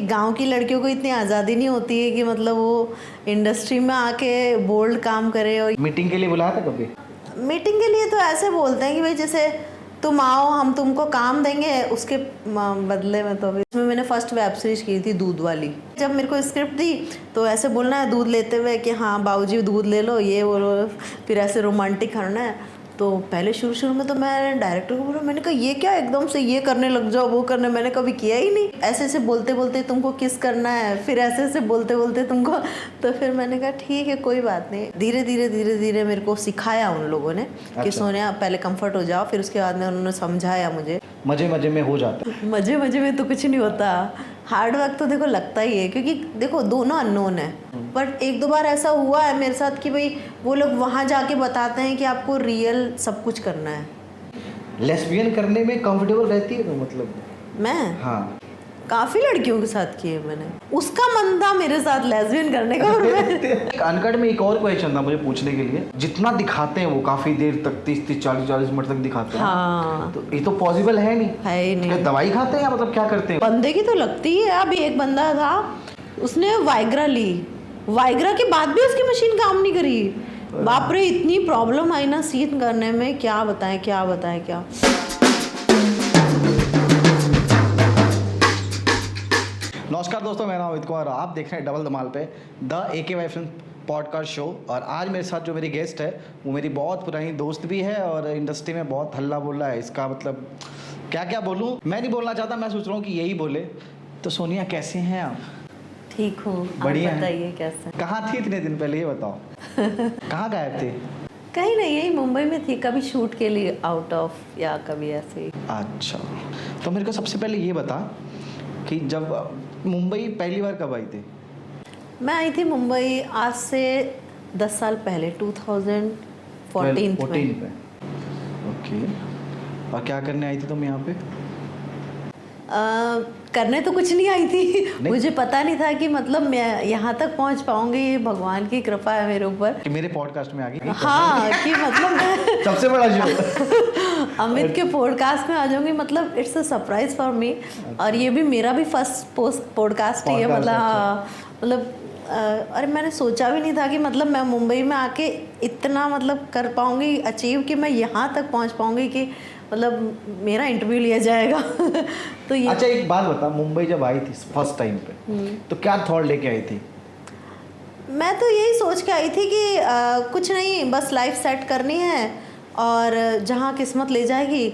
गांव की लड़कियों को इतनी आज़ादी नहीं होती है कि मतलब वो इंडस्ट्री में आके बोल्ड काम करे। और मीटिंग के लिए बुलाया था कभी? मीटिंग के लिए तो ऐसे बोलते हैं कि भाई जैसे तुम आओ, हम तुमको काम देंगे, उसके बदले में। तो इसमें मैंने फर्स्ट वेब सीरीज की थी दूध वाली। जब मेरे को स्क्रिप्ट दी तो ऐसे बोलना है दूध लेते हुए कि हाँ बाबूजी दूध ले लो, ये बोलो, फिर ऐसे रोमांटिक करना है। तो पहले शुरू में तो मैं डायरेक्टर को बोला, मैंने कहा ये क्या एकदम से ये करने लग जाओ, वो करने, मैंने कभी किया ही नहीं। ऐसे ऐसे बोलते बोलते तुमको किस करना है, फिर ऐसे ऐसे बोलते बोलते तुमको। तो फिर मैंने कहा ठीक है कोई बात नहीं। धीरे धीरे मेरे को सिखाया उन लोगों ने कि सोनिया पहले कंफर्ट हो जाओ, फिर उसके बाद में उन्होंने समझाया मुझे। मजे में हो जाता है। मजे में तो कुछ नहीं होता, हार्ड वर्क तो देखो लगता ही है, क्योंकि देखो दोनों अननोन है। बट एक दो बार ऐसा हुआ है मेरे साथ कि भाई वो लोग वहाँ जाके बताते हैं कि आपको रियल सब कुछ करना है। लेस्बियन करने में कंफर्टेबल रहती है तो मतलब? मैं हाँ, काफ़ी लड़कियों के साथ किए मैंने, उसका मन था मेरे साथ लेस्बियन करने का। और मैं अनकट में एक और क्वेश्चन था मुझे पूछने के लिए, जितना दिखाते हैं वो काफी देर तक 30-40 मिनट तक दिखाते हैं। हाँ, तो ये तो पॉसिबल है नहीं। है ही नहीं। क्या दवाई खाते हैं या मतलब क्या करते हैं? बंदे की तो लगती है। अभी एक बंदा था, उसने वाइग्रा ली, वाइग्रा के बाद भी उसकी मशीन काम नहीं करी। बाप रे, इतनी प्रॉब्लम आई ना सीन करने में, क्या बताएं क्या। नमस्कार दोस्तों, मेरा नाम अमित कुमार, आप देख रहे हैं डबल धमाल पे the AKY film podcast show. और आज मेरे साथ जो मेरी गेस्ट है वो मेरी बहुत पुरानी दोस्त भी है और इंडस्ट्री में बहुत हल्ला बोला है। इसका मतलब क्या बोलूँ, मैं नहीं बोलना चाहता, मैं सोच रहा हूँ कि यही बोले। तो सोनिया कैसे हैं आप? ठीक हूँ, बढ़िया है। बताइए कैसे? कहाँ थी इतने दिन पहले, ये बताओ। कहाँ गायब थे? कहीं नहीं, यही मुंबई में थी, कभी शूट के लिए आउट ऑफ या कभी ऐसे ही। अच्छा, तो मेरे को सबसे पहले ये बता कि जब मुंबई पहली बार कब आई थी? मैं आई थी मुंबई आज से 10 साल पहले, 2014 में। ओके, और क्या करने आई थी तुम यहाँ पे? करने तो कुछ नहीं आई थी। नहीं? मुझे पता नहीं था कि मतलब मैं यहाँ तक पहुँच पाऊंगी, ये भगवान की कृपा है मेरे ऊपर कि मेरे पॉडकास्ट में आ गई। हाँ, कि मतलब मैं सबसे बड़ा शो अमित के पॉडकास्ट में आ जाऊंगी, मतलब it's a surprise for me. और ये भी मेरा भी फर्स्ट पॉडकास्ट ही है, मतलब अरे मैंने सोचा भी नहीं था कि मतलब मैं मुंबई में आके इतना मतलब कर पाऊंगी अचीव, कि मैं यहाँ तक पहुँच पाऊंगी कि मतलब मेरा इंटरव्यू लिया जाएगा। तो ये अच्छा, एक बात बता, मुंबई जब आई थी फर्स्ट टाइम पे तो क्या थॉट लेके आई थी? मैं तो यही सोच के आई थी कि कुछ नहीं, बस लाइफ सेट करनी है और जहाँ किस्मत ले जाएगी।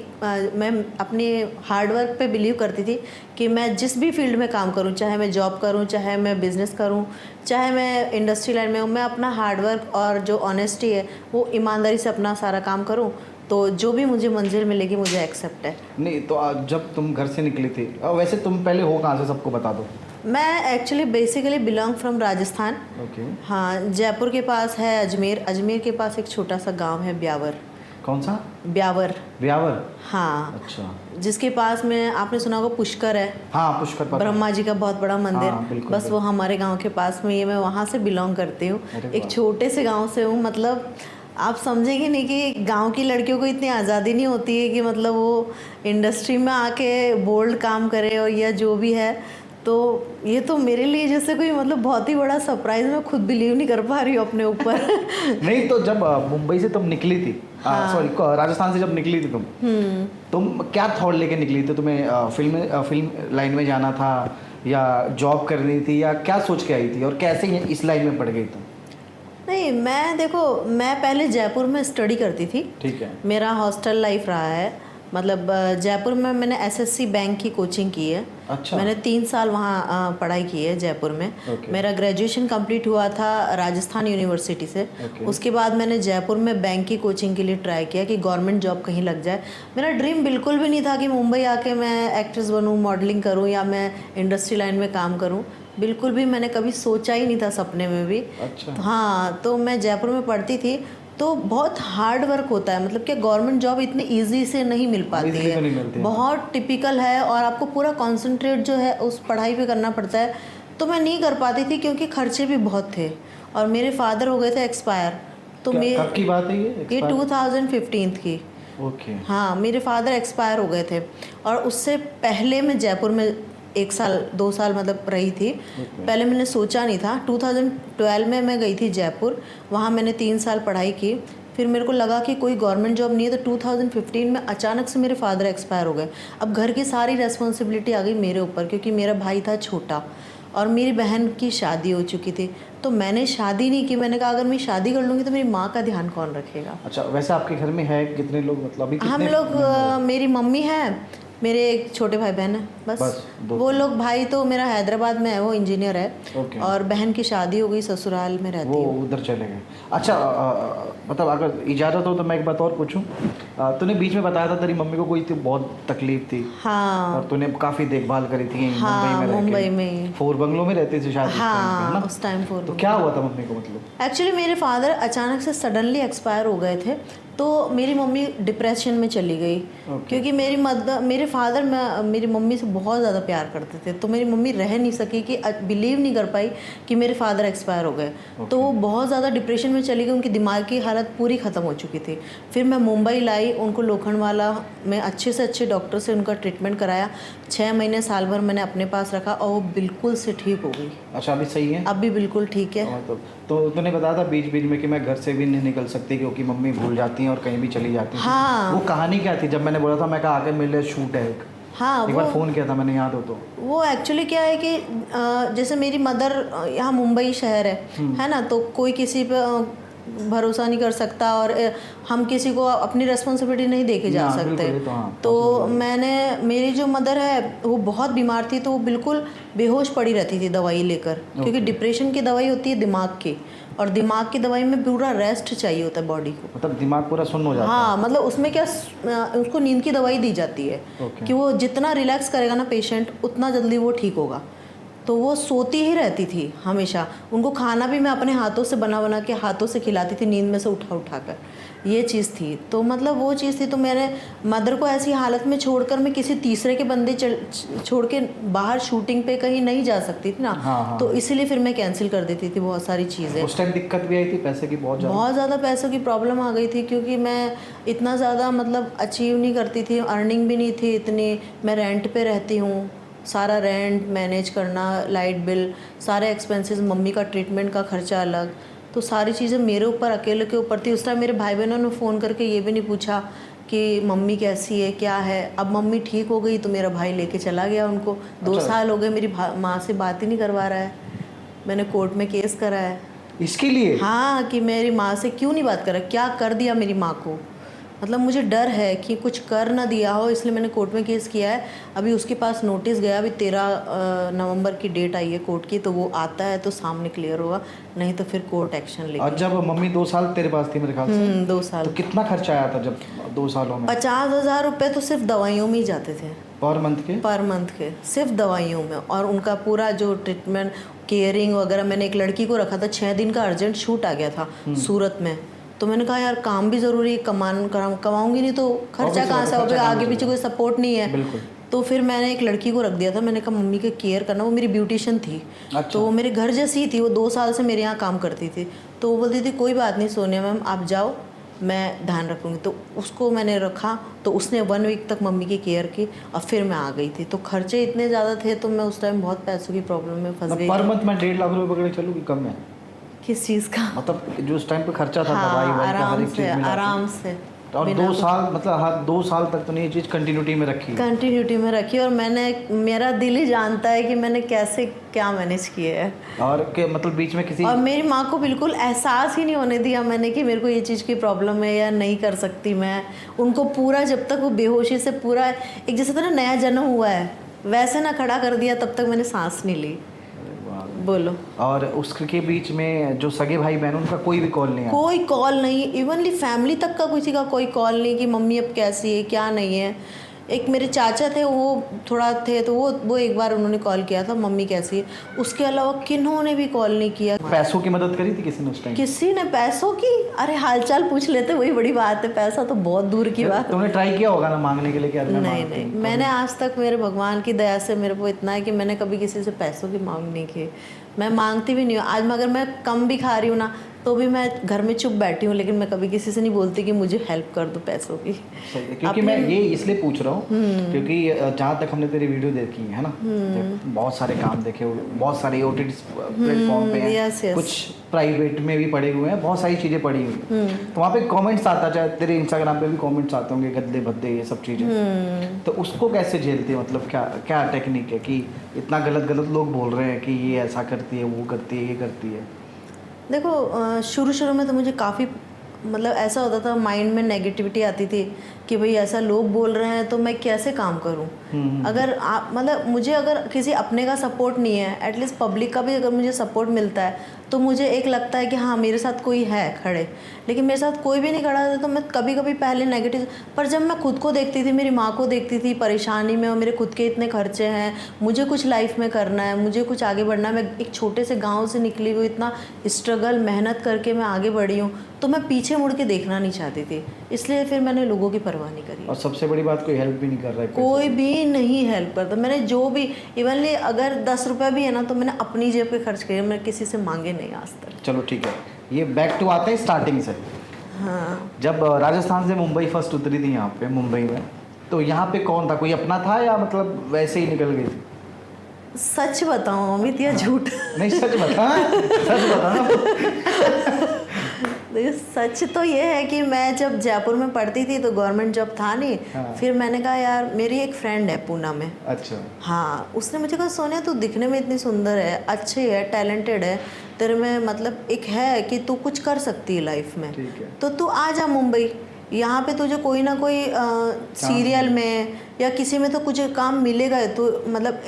मैं अपनी हार्डवर्क पे बिलीव करती थी कि मैं जिस भी फील्ड में काम करूँ, चाहे मैं जॉब करूँ, चाहे मैं बिज़नेस करूँ, चाहे मैं इंडस्ट्री लाइन में हूँ, मैं अपना हार्डवर्क और जो ऑनेस्टी है वो ईमानदारी से अपना सारा काम करूँ, तो जो भी मुझे मंजिल मिलेगी मुझे एक्सेप्ट है। नहीं तो जब तुम घर से निकली थी, वैसे तुम पहले हो कहाँ से, सबको बता दो। मैं actually basically belong from Rajasthan. Okay. हाँ, जयपुर के पास है अजमेर के पास एक छोटा सा गांव है ब्यावर। कौन सा? ब्यावर। हाँ, अच्छा। जिसके पास में आपने सुना होगा पुष्कर है। हाँ, पुष्कर पता। ब्रह्मा जी का बहुत बड़ा मंदिर। हाँ, बिल्कुल, बस वो हमारे गांव के पास में ही है। मैं वहाँ से बिलोंग करती हूँ, एक छोटे से गांव से हूँ। मतलब आप समझेंगे नहीं कि गांव की लड़कियों को इतनी आज़ादी नहीं होती है कि मतलब वो इंडस्ट्री में आके बोल्ड काम करे और या जो भी है। तो ये तो मेरे लिए जैसे कोई मतलब बहुत ही बड़ा सरप्राइज, मैं खुद बिलीव नहीं कर पा रही हूँ अपने ऊपर। नहीं तो जब मुंबई से तुम निकली थी, सॉरी राजस्थान से जब निकली थी तुम क्या थॉट लेके निकली थी? तुम्हें फिल्म लाइन में जाना था या जॉब करनी थी, या क्या सोच के आई थी और कैसे इस लाइन में पड़ गई तुम? नहीं, मैं पहले जयपुर में स्टडी करती थी। ठीक है। मेरा हॉस्टल लाइफ रहा है। मतलब जयपुर में मैंने SSC बैंक की कोचिंग की है। अच्छा। मैंने 3 साल वहाँ पढ़ाई की है जयपुर में। मेरा ग्रेजुएशन कंप्लीट हुआ था राजस्थान यूनिवर्सिटी से। उसके बाद मैंने जयपुर में बैंक की कोचिंग के लिए ट्राई किया कि गवर्नमेंट जॉब कहीं लग जाए। मेरा ड्रीम बिल्कुल भी नहीं था कि मुंबई आके मैं एक्ट्रेस बनूँ, मॉडलिंग करूँ या मैं इंडस्ट्री लाइन में काम करूँ। बिल्कुल भी मैंने कभी सोचा ही नहीं था, सपने में भी। अच्छा। हाँ, तो मैं जयपुर में पढ़ती थी। तो बहुत हार्ड वर्क होता है, मतलब कि गवर्नमेंट जॉब इतनी इजी से नहीं मिल पाती है, तो नहीं मिलती। बहुत टिपिकल है और आपको पूरा कंसंट्रेट जो है उस पढ़ाई पे करना पड़ता है। तो मैं नहीं कर पाती थी क्योंकि खर्चे भी बहुत थे और मेरे फादर हो गए थे एक्सपायर। तो कब की बात है ये 2015 की। ओके। हाँ, मेरे फादर एक्सपायर हो गए थे और उससे पहले मैं जयपुर में 1 साल 2 साल मतलब रही थी। पहले मैंने सोचा नहीं था। 2012 में मैं गई थी जयपुर, वहाँ मैंने 3 साल पढ़ाई की। फिर मेरे को लगा कि कोई गवर्नमेंट जॉब नहीं है, तो 2015 में अचानक से मेरे फादर एक्सपायर हो गए। अब घर की सारी रेस्पॉन्सिबिलिटी आ गई मेरे ऊपर, क्योंकि मेरा भाई था छोटा और मेरी बहन की शादी हो चुकी थी। तो मैंने शादी नहीं की। मैंने कहा अगर मैं शादी कर लूँगी तो मेरी माँ का ध्यान कौन रखेगा। अच्छा, वैसे आपके घर में है कितने लोग, मतलब अभी हम कितने लोग मेरी मम्मी है, मेरे एक छोटे भाई बहन है, बस वो लोग। भाई तो मेरा हैदराबाद में है, वो इंजीनियर है। और बहन की शादी हो गई, ससुराल में रहती है, वो उधर चले गए। अच्छा, मतलब अगर इजाज़त हो तो मैं एक बात और पूछूं। तूने बीच में बताया था तेरी मम्मी को कोई बहुत तकलीफ थी। हाँ, और तूने काफ़ी देखभाल करी थी हाँ, मुंबई में ही। 4 बंगलों में रहती थी शायद। हाँ, उस टाइम 4। तो क्या हुआ था मम्मी को, मतलब? एक्चुअली मेरे फादर अचानक से सडनली एक्सपायर हो गए थे, तो मेरी मम्मी डिप्रेशन में चली गई। क्योंकि मेरे फादर मेरी मम्मी से बहुत ज़्यादा प्यार करते थे, तो मेरी मम्मी रह नहीं सकी कि बिलीव नहीं कर पाई कि मेरे फादर एक्सपायर हो गए। तो वो बहुत ज़्यादा डिप्रेशन में चली गई, उनकी दिमाग की हालत पूरी ख़त्म हो चुकी थी। फिर मैं मुंबई लाई, उनको लोखंडवाला में अच्छे से अच्छे डॉक्टर से उनका ट्रीटमेंट कराया। 6 महीने साल भर मैंने अपने पास रखा और वो बिल्कुल से ठीक हो गई। अच्छा, अभी सही है? अभी बिल्कुल ठीक है। मतलब तो तूने बताया था बीच बीच में कि मैं घर से भी नहीं निकल सकती क्योंकि मम्मी भूल जाती हैं और कहीं भी चली जाती हैं। हाँ, वो कहानी क्या थी? जब मैंने बोला था मैं कहा आके मेरे लिए शूट है एक, हाँ, एक बार फ़ोन किया था मैंने, याद हो तो? वो एक्चुअली क्या है कि जैसे मेरी मदर यहाँ मुंबई शहर है ना, तो कोई किसी पे भरोसा नहीं कर सकता और हम किसी को अपनी रेस्पॉन्सिबिलिटी नहीं दे के जा सकते। तो मेरी जो मदर है वो बहुत बीमार थी, तो वो बिल्कुल बेहोश पड़ी रहती थी दवाई लेकर, क्योंकि डिप्रेशन की दवाई होती है दिमाग की, और दिमाग की दवाई में पूरा रेस्ट चाहिए होता है बॉडी को। मतलब दिमाग पूरा सुन्न हो जाता है? हाँ, मतलब उसमें क्या, उसको नींद की दवाई दी जाती है कि वो जितना रिलैक्स करेगा ना पेशेंट, उतना जल्दी वो ठीक होगा। तो वो सोती ही रहती थी हमेशा। उनको खाना भी मैं अपने हाथों से बना के हाथों से खिलाती थी, नींद में से उठा कर। ये चीज़ थी, तो मतलब वो चीज़ थी। तो मैंने मदर को ऐसी हालत में छोड़कर मैं किसी तीसरे के बंदे छोड़ के बाहर शूटिंग पे कहीं नहीं जा सकती थी ना। हाँ। तो इसीलिए फिर मैं कैंसिल कर देती थी बहुत सारी चीज़ें। उस टाइम दिक्कत भी आई थी पैसे की? बहुत ज़्यादा पैसों की प्रॉब्लम आ गई थी, क्योंकि मैं इतना ज़्यादा मतलब अचीव नहीं करती थी, अर्निंग भी नहीं थी इतनी। मैं रेंट पे रहती हूँ, सारा रेंट मैनेज करना, लाइट बिल, सारे एक्सपेंसेस, मम्मी का ट्रीटमेंट का खर्चा अलग, तो सारी चीज़ें मेरे ऊपर अकेले के ऊपर थी। उस टाइम मेरे भाई बहनों ने फ़ोन करके ये भी नहीं पूछा कि मम्मी कैसी है, क्या है। अब मम्मी ठीक हो गई तो मेरा भाई लेके चला गया उनको। 2 साल हो गए मेरी माँ से बात ही नहीं करवा रहा है। मैंने कोर्ट में केस करा है इसके लिए। हाँ, कि मेरी माँ से क्यों नहीं बात कर रहा, क्या कर दिया मेरी माँ को। मतलब मुझे डर है कि कुछ कर ना दिया हो, इसलिए मैंने कोर्ट में केस किया है। अभी उसके पास नोटिस गया, अभी 13 नवंबर की डेट आई है कोर्ट की, तो वो आता है तो सामने क्लियर होगा, नहीं तो फिर कोर्ट एक्शन लेगी। और जब मम्मी 2 साल तेरे पास थी मेरे ख्याल से? 2 साल। तो कितना खर्चा आया था जब 2 सालों में? 50,000 रुपये तो सिर्फ दवाइयों में ही जाते थे। पर मंथ के? पर मंथ के, सिर्फ दवाइयों में। और उनका पूरा जो ट्रीटमेंट, केयरिंग वगैरह। मैंने एक लड़की को रखा था, 6 दिन का अर्जेंट शूट आ गया था सूरत में। तो मैंने कहा यार काम भी ज़रूरी है, कमाऊंगी नहीं तो खर्चा कहाँ से होगा, आगे पीछे कोई सपोर्ट नहीं है। बिल्कुल। तो फिर मैंने एक लड़की को रख दिया था। मैंने कहा मम्मी के केयर करना। वो मेरी ब्यूटिशियन थी। अच्छा। तो वो मेरे घर जैसी थी, वो 2 साल से मेरे यहाँ काम करती थी। तो वो बोलती थी कोई बात नहीं सोनिया मैम, आप जाओ, मैं ध्यान रखूँगी। तो उसको मैंने रखा, तो उसने 1 वीक तक मम्मी की केयर की और फिर मैं आ गई थी। तो खर्चे इतने ज़्यादा थे, तो मैं उस टाइम बहुत पैसों की प्रॉब्लम में फंस गई। पर मंथ मैं 1.5 लाख रुपए पकड़े चलूँ कि कम है? किस चीज़ का? मतलब जो उस टाइम पे खर्चा था, हाँ, दवाई का हर एक चीज़ में आराम से। और 2 साल, मतलब हर 2 साल तक तो नहीं, ये चीज़ कंटिन्यूटी में रखी? कंटिन्यूटी में रखी। और मेरा दिल ही जानता है कि मैंने कैसे क्या मैनेज किए है। और के मतलब बीच में किसी, और मेरी माँ को बिल्कुल एहसास ही नहीं होने दिया मैंने कि मेरे को ये चीज़ की प्रॉब्लम है या नहीं कर सकती मैं। उनको पूरा, जब तक वो बेहोशी से पूरा एक जैसे था ना नया जन्म हुआ है, वैसे ना खड़ा कर दिया, तब तक मैंने सांस नहीं ली। बोलो। और उसके बीच में जो सगे भाई बहन, उनका कोई भी कॉल नहीं आया? कोई कॉल नहीं, इवनली फैमिली तक का किसी का कोई कॉल नहीं कि मम्मी अब कैसी है, क्या नहीं है। एक मेरे चाचा थे, वो थोड़ा थे, तो वो एक बार उन्होंने कॉल किया था मम्मी कैसी है। उसके अलावा किन्होंने भी कॉल नहीं किया। पैसों की मदद करी थी किसी ने उस टाइम? किसी ने पैसों की, अरे हालचाल पूछ लेते, वही बड़ी बात है। पैसा तो बहुत दूर की बात। तुमने ट्राई किया होगा ना मांगने के लिए? क्या? नहीं, मैंने आज तक, मेरे भगवान की दया से मेरे को इतना है कि मैंने कभी किसी से पैसों की मांग नहीं की। मैं मांगती भी नहीं हूँ। आज अगर मैं कम भी खा रही हूँ ना, तो भी मैं घर में चुप बैठी हूँ, लेकिन मैं कभी किसी से नहीं बोलती कि मुझे हेल्प कर दो पैसों की। सही है, क्योंकि मैं ये इसलिए पूछ रहा हूँ क्योंकि जहाँ तक हमने तेरी वीडियो देखी है ना, बहुत सारे काम देखे हुए, बहुत सारे OTT प्लेटफॉर्म पे हैं, यस। कुछ प्राइवेट में भी पड़े हुए हैं, बहुत सारी चीज़ें पड़ी हुई हैं। तो वहाँ पे कमेंट्स आता, चाहे तेरे इंस्टाग्राम पे भी कमेंट्स आते होंगे, गद्दे भद्दे ये सब चीज़ें, तो उसको कैसे झेलती है? मतलब क्या क्या टेक्निक है कि इतना गलत गलत लोग बोल रहे हैं कि ये ऐसा करती है, वो करती है, ये करती है? देखो शुरू में तो मुझे काफ़ी मतलब ऐसा होता था, माइंड में नेगेटिविटी आती थी कि भाई ऐसा लोग बोल रहे हैं तो मैं कैसे काम करूं। अगर आप मतलब मुझे अगर किसी अपने का सपोर्ट नहीं है, एटलीस्ट पब्लिक का भी अगर मुझे सपोर्ट मिलता है तो मुझे एक लगता है कि हाँ मेरे साथ कोई है खड़े। लेकिन मेरे साथ कोई भी नहीं खड़ा था तो मैं कभी कभी पहले नेगेटिव, पर जब मैं खुद को देखती थी, मेरी माँ को देखती थी परेशानी में, और मेरे खुद के इतने खर्चे हैं, मुझे कुछ लाइफ में करना है, मुझे कुछ आगे बढ़ना है, मैं एक छोटे से गाँव से निकली हुई, इतना स्ट्रगल मेहनत करके मैं आगे बढ़ी हूँ, तो मैं पीछे मुड़ के देखना नहीं चाहती थी। इसलिए फिर मैंने लोगों की परवाह नहीं करी। और सबसे बड़ी बात, कोई हेल्प भी नहीं कर रहा है, कोई भी नहीं हेल्प करता। मैंने जो भी इवनली अगर 10 रुपये भी है ना तो मैंने अपनी जेब पे खर्च किए, मैंने किसी से मांगे नहीं आज तक। चलो ठीक है, ये बैक टू आते हैं स्टार्टिंग से। हाँ, जब राजस्थान से मुंबई फर्स्ट उतरी थी यहाँ पे मुंबई में, तो यहाँ पे कौन था? कोई अपना था या मतलब वैसे ही निकल गई थी? सच बताऊँ अमित या झूठ? नहीं सच बता, सच बता। देखिए सच तो ये है कि मैं जब जयपुर में पढ़ती थी तो गवर्नमेंट जॉब था नहीं। हाँ। फिर मैंने कहा यार, मेरी एक फ्रेंड है पूना में। अच्छा। हाँ, उसने मुझे कहा सोनिया तू दिखने में इतनी सुंदर है, अच्छी है, टैलेंटेड है, तेरे में मतलब एक है कि तू कुछ कर सकती है लाइफ में, ठीक है। तो तू आ जा मुंबई, यहाँ पे तुझे कोई ना कोई सीरियल में या किसी में तो कुछ काम मिलेगा। तो मतलब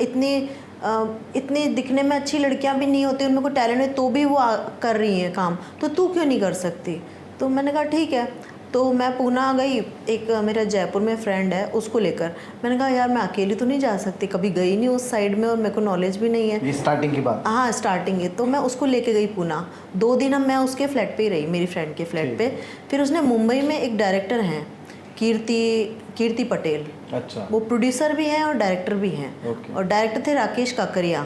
इतनी दिखने में अच्छी लड़कियां भी नहीं होती, उनमें कोई टैलेंट है तो भी वो कर रही हैं काम, तो तू क्यों नहीं कर सकती? तो मैंने कहा ठीक है। तो मैं पूना गई, एक मेरा जयपुर में फ्रेंड है, उसको लेकर। मैंने कहा यार मैं अकेली तो नहीं जा सकती, कभी गई नहीं उस साइड में और मेरे को नॉलेज भी नहीं है। ये स्टार्टिंग की बात? हाँ स्टार्टिंग है। तो मैं उसको लेके गई पूना। 2 दिन मैं उसके फ्लैट पे ही रही, मेरी फ्रेंड के फ्लैट पे। फिर उसने मुंबई में एक डायरेक्टर हैं कीर्ति पटेल, अच्छा, वो प्रोड्यूसर भी हैं और डायरेक्टर भी हैं। ओके। और डायरेक्टर थे राकेश काकरिया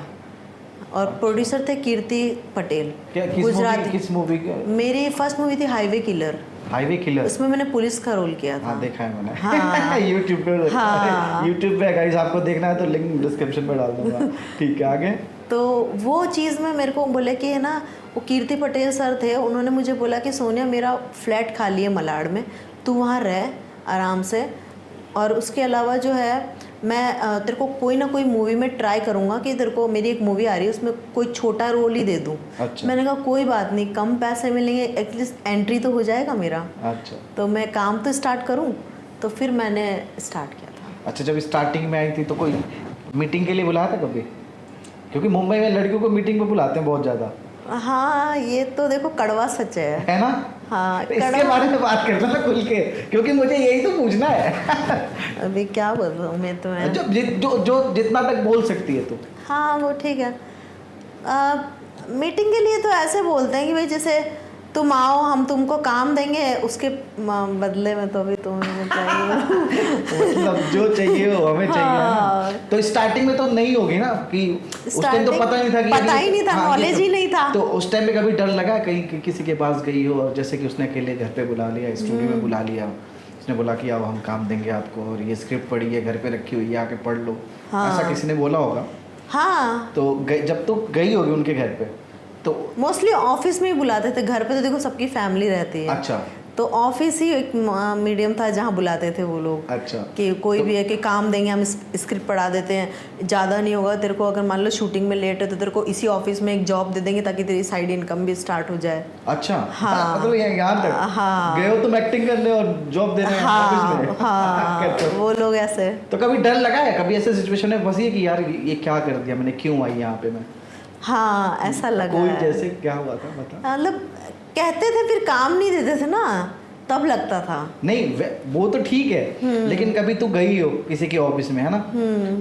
और प्रोड्यूसर थे कीर्ति पटेल। गुजराती। किस मूवी के? मेरी फर्स्ट मूवी थी हाईवे किलर। Highway killer? उसमें मैंने पुलिस का रोल किया था। हाँ देखा है मैंने। हाँ। यूट्यूब पे। हाँ। यूट्यूब पे गाइस, आपको देखना है तो लिंक डिस्क्रिप्शन में डाल दूंगा। ठीक है, आगे? तो वो चीज़ में मेरे को बोले कि है ना, वो कीर्ति पटेल सर थे, उन्होंने मुझे बोला कि सोनिया मेरा फ्लैट खाली है मलाड में, तू वहाँ रह आराम से, और उसके अलावा जो है मैं तेरे को कोई ना कोई मूवी में ट्राई करूँगा कि तेरे को, मेरी एक मूवी आ रही है उसमें कोई छोटा रोल ही दे दूँ। अच्छा। मैंने कहा कोई बात नहीं, कम पैसे मिलेंगे, एटलीस्ट एंट्री तो हो जाएगा मेरा। अच्छा। तो मैं काम तो स्टार्ट करूँ, तो फिर मैंने स्टार्ट किया था। अच्छा, जब स्टार्टिंग में आई थी तो कोई मीटिंग के लिए बुलाया था कभी? क्योंकि मुंबई में लड़कियों को मीटिंग में बुलाते हैं बहुत ज़्यादा। हाँ, ये तो देखो कड़वा सच है ना? हाँ, तो इसके बारे में बात करना ना खुल के, क्योंकि मुझे यही तो पूछना है। अभी क्या बोल रहा हूँ मैं तुम्हें? जो जितना तक बोल सकती है तो। हाँ वो ठीक है। मीटिंग के लिए तो ऐसे बोलते हैं कि भाई जैसे तुम आओ, हम तुमको काम देंगे, उसके बदले में तो अभी तुम्हें चाहिए। मतलब जो चाहिए वो हमें चाहिए, हाँ। है ना? तो स्टार्टिंग में तो नहीं होगी ना कि उस टाइम तो पता नहीं था कि पता ही नहीं था, नॉलेज ही नहीं था। तो उस टाइम में कभी डर लगा कहीं किसी के पास गई हो, और जैसे कि उसने अकेले घर पे बुला लिया, स्टूडियो में बुला लिया, उसने बोला कि अब हम काम देंगे आपको और ये स्क्रिप्ट पढ़ी है, घर पे रखी हुई है, आके पढ़ लो, ऐसा किसी ने बोला होगा? हाँ, तो जब तो गई होगी उनके घर पे तो मोस्टली ऑफिस में ही बुलाते थे, घर पे तो देखो सबकी फैमिली रहती है। अच्छा। तो ऑफिस ही एक मीडियम था जहाँ बुलाते थे वो लोग। अच्छा। कि कोई भी है कि काम देंगे, हम स्क्रिप्ट पढ़ा देते हैं, ज़्यादा नहीं होगा तेरे को, अगर मान लो शूटिंग में लेट है तो तेरे को इसी ऑफिस में एक जॉब दे देंगे ताकि तेरी साइड इनकम भी स्टार्ट हो जाए। अच्छा। हाँ। मतलब यहाँ तक हाँ, गए हो तुम एक्टिंग करने और जॉब देने ऑफिस में? हाँ, वो लोग ऐसे। तो कभी डर लगा है, कभी ऐसे सिचुएशन में फंसी है कि यार ये क्या कर दिया मैंने, क्यों आई यहाँ पे मैं? हाँ ऐसा लगा कोई है। जैसे क्या हुआ था बता? मतलब कहते थे फिर काम नहीं देते थे ना, तब लगता था। नहीं वो तो ठीक है, लेकिन कभी तू गई हो किसी के ऑफिस में, है ना,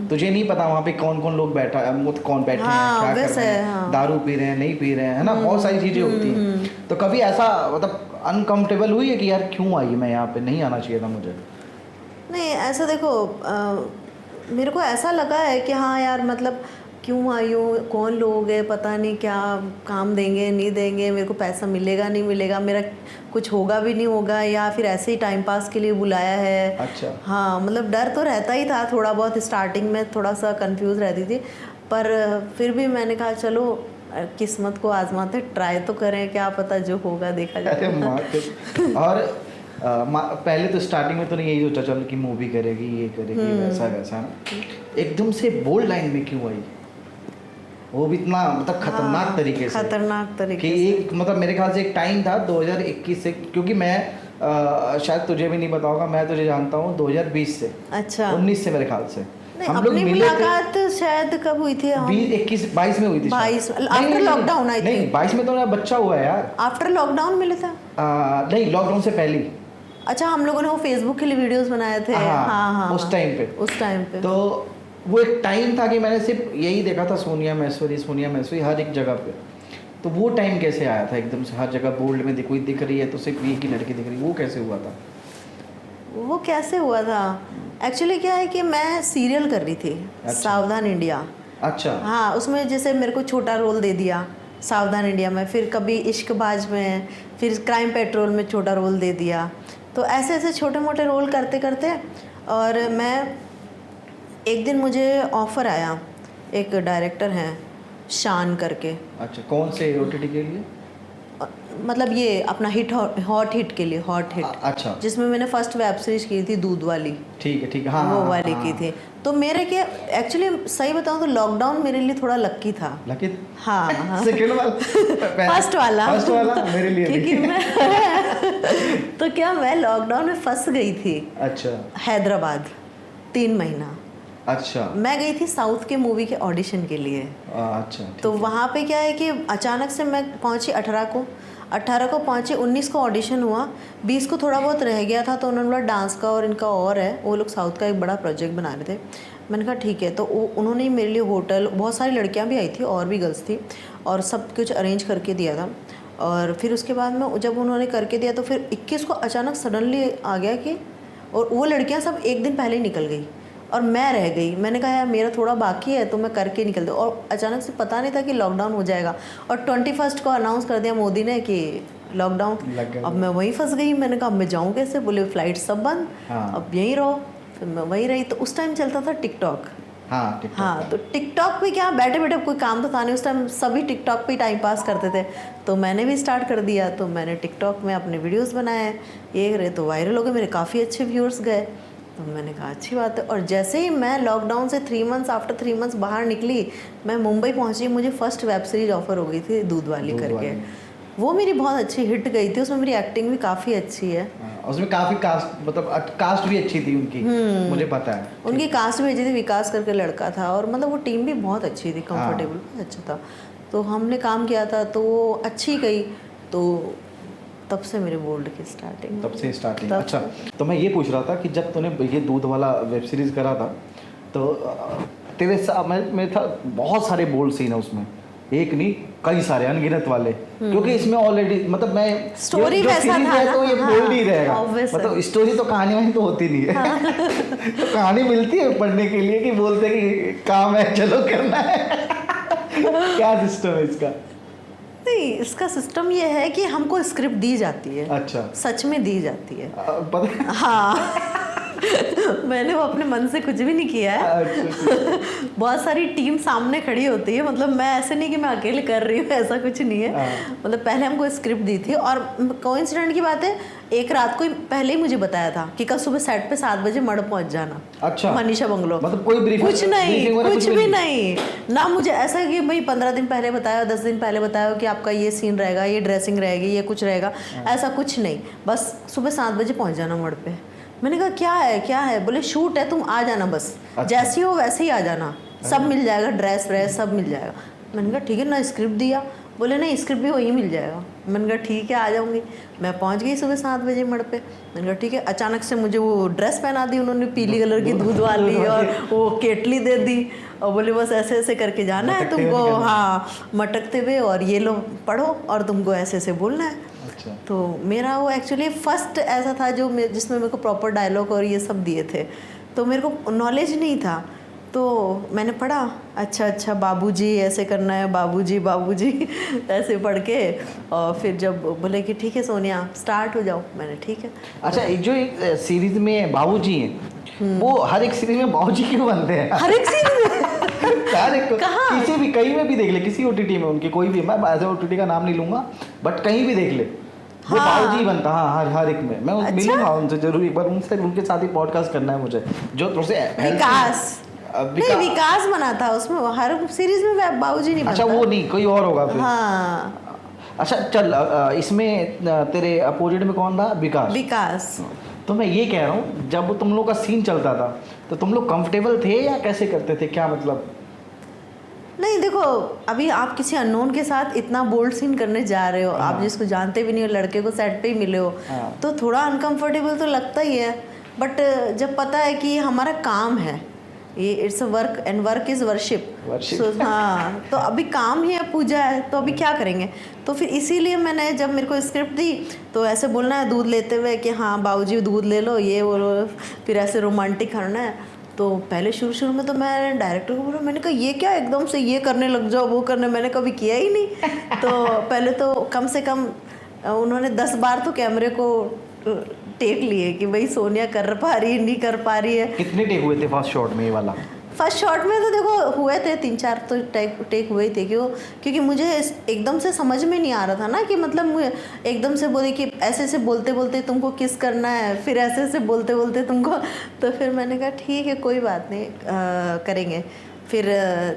तुझे नहीं पता वहाँ पे कौन कौन लोग बैठा है, कौन बैठे हैं, क्या कर रहे हैं, दारू पी रहे हैं, नहीं पी रहे हैं, है ना, बहुत सारी चीजें होती हैं। तो कभी ऐसा मतलब अनकंफर्टेबल हुई है कि यार क्यों आई मैं यहाँ पे, नहीं आना चाहिए था मुझे? नहीं ऐसा देखो, मेरे को ऐसा लगा है कि हाँ यार मतलब क्यों आई हूँ, कौन लोग हैं, पता नहीं क्या काम देंगे नहीं देंगे, मेरे को पैसा मिलेगा नहीं मिलेगा, मेरा कुछ होगा भी नहीं होगा, या फिर ऐसे ही टाइम पास के लिए बुलाया है। अच्छा। हाँ, मतलब डर तो रहता ही था थोड़ा बहुत, स्टार्टिंग में थोड़ा सा कंफ्यूज रहती थी, पर फिर भी मैंने कहा चलो किस्मत को आजमाते, ट्राई तो करें, क्या पता जो होगा देखा अरे जाएगा। और पहले तो स्टार्टिंग में तो नहीं यही सोचा चलो कि मूवी करेगी, ये करेगी, वैसा वैसा ना, एकदम से बोल्ड लाइन में क्यों आई? वो भी इतना मतलब खतरनाक तरीके से, खतरनाक तरीके कि एक मतलब मेरे ख्याल से एक टाइम था 2021 से, क्योंकि मैं शायद तुझे भी नहीं पता होगा, मैं तुझे जानता हूँ 2020 से। अच्छा। 19 से मेरे ख्याल से हम लोग अपनी मिले थे। मुलाकात शायद कब हुई थी? 20, 21, 22 में हुई थी। 22 आफ्टर लॉकडाउन आई थी। नहीं 22 में तो मेरा बच्चा हुआ है यार। आफ्टर लॉकडाउन मिले था? नहीं, लॉकडाउन से पहले। अच्छा, हम लोगों ने वो फेसबुक के लिए वीडियोस बनाए थे। हाँ, उस टाइम पे। उस टाइम पे तो वो एक टाइम था कि मैंने सिर्फ यही देखा था, सोनिया मैसोरी हर एक जगह पे। तो वो टाइम कैसे आया था एकदम से हर जगह बोल्ड में कोई दिख रही है तो सिर्फ एक ही लड़की दिख रही है, वो कैसे हुआ था? वो कैसे हुआ था, एक्चुअली क्या है कि मैं सीरियल कर रही थी। अच्छा। सावधान इंडिया। अच्छा। हाँ, उसमें जैसे मेरे को छोटा रोल दे दिया सावधान इंडिया में, फिर कभी इश्कबाज में, फिर क्राइम पेट्रोल में छोटा रोल दे दिया। तो ऐसे ऐसे छोटे मोटे रोल करते करते, और मैं एक दिन मुझे ऑफ़र आया, एक डायरेक्टर हैं शान करके। अच्छा, कौन से OTT के लिए? मतलब ये अपना हॉट हिट के लिए, हॉट हिट। अच्छा। जिसमें मैंने फर्स्ट वेब सीरीज की थी दूध वाली। ठीक है, हाँ, वो हाँ, वाली हाँ, की थी। तो मेरे के एक्चुअली सही बताऊं तो लॉकडाउन मेरे लिए थोड़ा लक्की था। लकी? हाँ। सेकंड वाला? फर्स्ट वाला मेरे लिए क्योंकि नहीं। मैं तो क्या, मैं लॉकडाउन में फंस गई थी। अच्छा। हैदराबाद 3 महीना। अच्छा। मैं गई थी साउथ के मूवी के ऑडिशन के लिए। अच्छा। तो वहाँ पे क्या है कि अचानक से मैं पहुँची 18 को पहुँची, 19 को ऑडिशन हुआ, 20 को थोड़ा बहुत रह गया था, तो उन्होंने बोला डांस का और इनका और है, वो लोग साउथ का एक बड़ा प्रोजेक्ट बना रहे थे। मैंने कहा ठीक है। तो उन्होंने ही मेरे लिए होटल, बहुत सारी लड़कियाँ भी आई थी और भी गर्ल्स थी, और सब कुछ अरेंज करके दिया था। और फिर उसके बाद में जब उन्होंने करके दिया तो फिर 21 को अचानक सडनली आ गया कि, और वो लड़कियाँ सब एक दिन पहले ही निकल गई और मैं रह गई। मैंने कहा यार मेरा थोड़ा बाकी है तो मैं करके निकल दूँ, और अचानक से पता नहीं था कि लॉकडाउन हो जाएगा, और 21 को अनाउंस कर दिया मोदी ने कि लॉकडाउन। अब मैं वहीं फंस गई। मैंने कहा अब मैं जाऊँ कैसे? बोले फ्लाइट सब बंद। हाँ। अब यहीं रहो। फिर मैं वहीं रही। तो उस टाइम चलता था टिकटॉक। हाँ, तो टिकटॉक पे क्या, बैठे बैठे कोई काम तो था नहीं उस टाइम, सभी टिकटॉक पे टाइम पास करते थे, तो मैंने भी स्टार्ट कर दिया। तो मैंने टिकटॉक में अपने वीडियोस बनाए, ये रहे तो वायरल हो गए, मेरे काफ़ी अच्छे व्यूअर्स गए। तो मैंने कहा अच्छी बात है। और जैसे ही मैं लॉकडाउन से 3 मंथ्स बाहर निकली, मैं मुंबई पहुंची, मुझे फर्स्ट वेब सीरीज ऑफर हो गई थी दूध वाली करके। वो मेरी बहुत अच्छी हिट गई थी, उसमें मेरी एक्टिंग भी काफ़ी अच्छी है। उसमें काफ़ी कास्ट, मतलब कास्ट भी अच्छी थी उनकी, मुझे पता है। उनकी कास्ट भी अच्छी थी, विकास करके लड़का था, और मतलब वो टीम भी बहुत अच्छी थी, कंफर्टेबल, बहुत अच्छा था। तो हमने काम किया था तो वो अच्छी गई। तो तब से मेरे बोल्ड की स्टार्टिंग। अच्छा, तो मैं ये पूछ रहा था कि जब तूने ये दूध वाला वेब सीरीज़ करा था तो तेरे मेरे था बहुत सारे बोल्ड सीन है उसमें, एक नहीं कई सारे अनगिनत वाले, क्योंकि इसमें ऑलरेडी मतलब मैं स्टोरी वैसा था ना, तो ये बोल्ड ही रहेगा। मतलब स्टोरी तो कहानी वानी तो होती नहीं है। तो कहानी मिलती है पढ़ने के लिए कि बोलते कि काम है चलो करना है। क्या सिस्टम है इसका? नहीं, इसका सिस्टम ये है कि हमको स्क्रिप्ट दी जाती है। अच्छा। सच में दी जाती है। पता? हाँ। मैंने वो अपने मन से कुछ भी नहीं किया है। अच्छा। बहुत सारी टीम सामने खड़ी होती है, मतलब मैं ऐसे नहीं कि मैं अकेले कर रही हूँ, ऐसा कुछ नहीं है। मतलब पहले हमको स्क्रिप्ट दी थी, और कोइंसिडेंट की बात है, एक रात को पहले ही मुझे बताया था कि कल सुबह सेट पे 7 बजे मड़ पहुंच जाना। अच्छा। मनीषा बंगलो। मतलब कोई ब्रीफिंग कुछ नहीं, कुछ भी नहीं ना। मुझे ऐसा कि भाई 15 दिन पहले बताया, 10 दिन पहले बताया कि आपका ये सीन रहेगा, ये ड्रेसिंग रहेगी, ये कुछ रहेगा, ऐसा कुछ नहीं। बस सुबह 7 बजे पहुंच जाना मड़ पे। मैंने कहा क्या है? बोले शूट है, तुम आ जाना बस। अच्छा। जैसी हो वैसे ही आ जाना, सब मिल जाएगा, ड्रेस व्रेस सब मिल जाएगा। मैंने कहा ठीक है ना। स्क्रिप्ट दिया, बोले नहीं स्क्रिप्ट भी वही मिल जाएगा। मैंने कहा ठीक है आ जाऊँगी। मैं पहुंच गई सुबह 7 बजे मड़ पे। मैंने कहा ठीक है। अचानक से मुझे वो ड्रेस पहना दी उन्होंने, पीली कलर की दूध वाली, और वो केटली दे दी, और बोले बस ऐसे ऐसे करके जाना है तुमको। हाँ, मटकते हुए, और ये लो पढ़ो और तुमको ऐसे ऐसे बोलना है। अच्छा। तो मेरा वो एक्चुअली फर्स्ट ऐसा था जिसमें मेरे को प्रॉपर डायलॉग और ये सब दिए थे, तो मेरे को नॉलेज नहीं था। तो मैंने पढ़ा, अच्छा बाबूजी ऐसे करना है, बाबूजी बाबूजी ऐसे पढ़ के, और फिर जब बोले कि ठीक है सोनिया स्टार्ट हो जाओ, मैंने ठीक है। अच्छा, एक जो एक सीरीज में बाबूजी हैं, वो हर एक सीरीज में बाबूजी क्यों बनते हैं? हर एक सीरीज में हर एक कहाँ? किसी भी कहीं में भी देख ले, किसी ओटीटी में उनकी कोई भी, मैं ऐसे ओटीटी का नाम नहीं लूंगा, बट कहीं भी देख ले वो हाँ। बाबूजी बनता। हाँ, हर एक में। मैं अच्छा? मिलूंगा उनसे जरूर एक बार, उनसे उनके साथ ही पॉडकास्ट करना है मुझे, जो तुमसे विकास बना था उसमें, हर सीरीज में बाबूजी नहीं बनता। अच्छा, वो नहीं, कोई और होगा फिर। हाँ। अच्छा चल, इसमें तेरे अपोजिट में कौन था? विकास। तो मैं ये कह रहा हूँ, जब तुम लोग का सीन चलता था तो तुम लोग कंफर्टेबल थे या कैसे करते थे, क्या मतलब? नहीं देखो, अभी आप किसी अननोन के साथ इतना बोल्ड सीन करने जा रहे हो, आप जिसको जानते भी नहीं हो, लड़के को सेट पे ही मिले हो, तो थोड़ा अनकंफर्टेबल तो लगता ही है। बट जब पता है कि हमारा काम है ये, it's a work and work is worship. हाँ, तो अभी काम ही है, पूजा है, तो अभी क्या करेंगे। तो फिर इसीलिए मैंने, जब मेरे को स्क्रिप्ट दी तो ऐसे बोलना है दूध लेते हुए कि हाँ बाबूजी दूध ले लो, ये बोलो, फिर ऐसे रोमांटिक करना है। तो पहले शुरू में तो मैं डायरेक्टर को बोला, मैंने कहा ये क्या एकदम से ये करने लग जाओ, वो करने, मैंने कभी किया ही नहीं। तो पहले तो कम से कम उन्होंने 10 बार तो कैमरे को टेक लिए कि भाई सोनिया कर पा रही है, नहीं कर पा रही है। कितने टेक हुए थे फर्स्ट शॉट में ये वाला? फर्स्ट शॉट में तो देखो हुए थे 3-4 तो टेक हुए थे, क्योंकि मुझे एकदम से समझ में नहीं आ रहा था ना, कि मतलब मुझे एकदम से बोले कि ऐसे बोलते बोलते तुमको किस करना है, फिर ऐसे बोलते बोलते तुमको, तो फिर मैंने कहा ठीक है कोई बात नहीं, करेंगे। फिर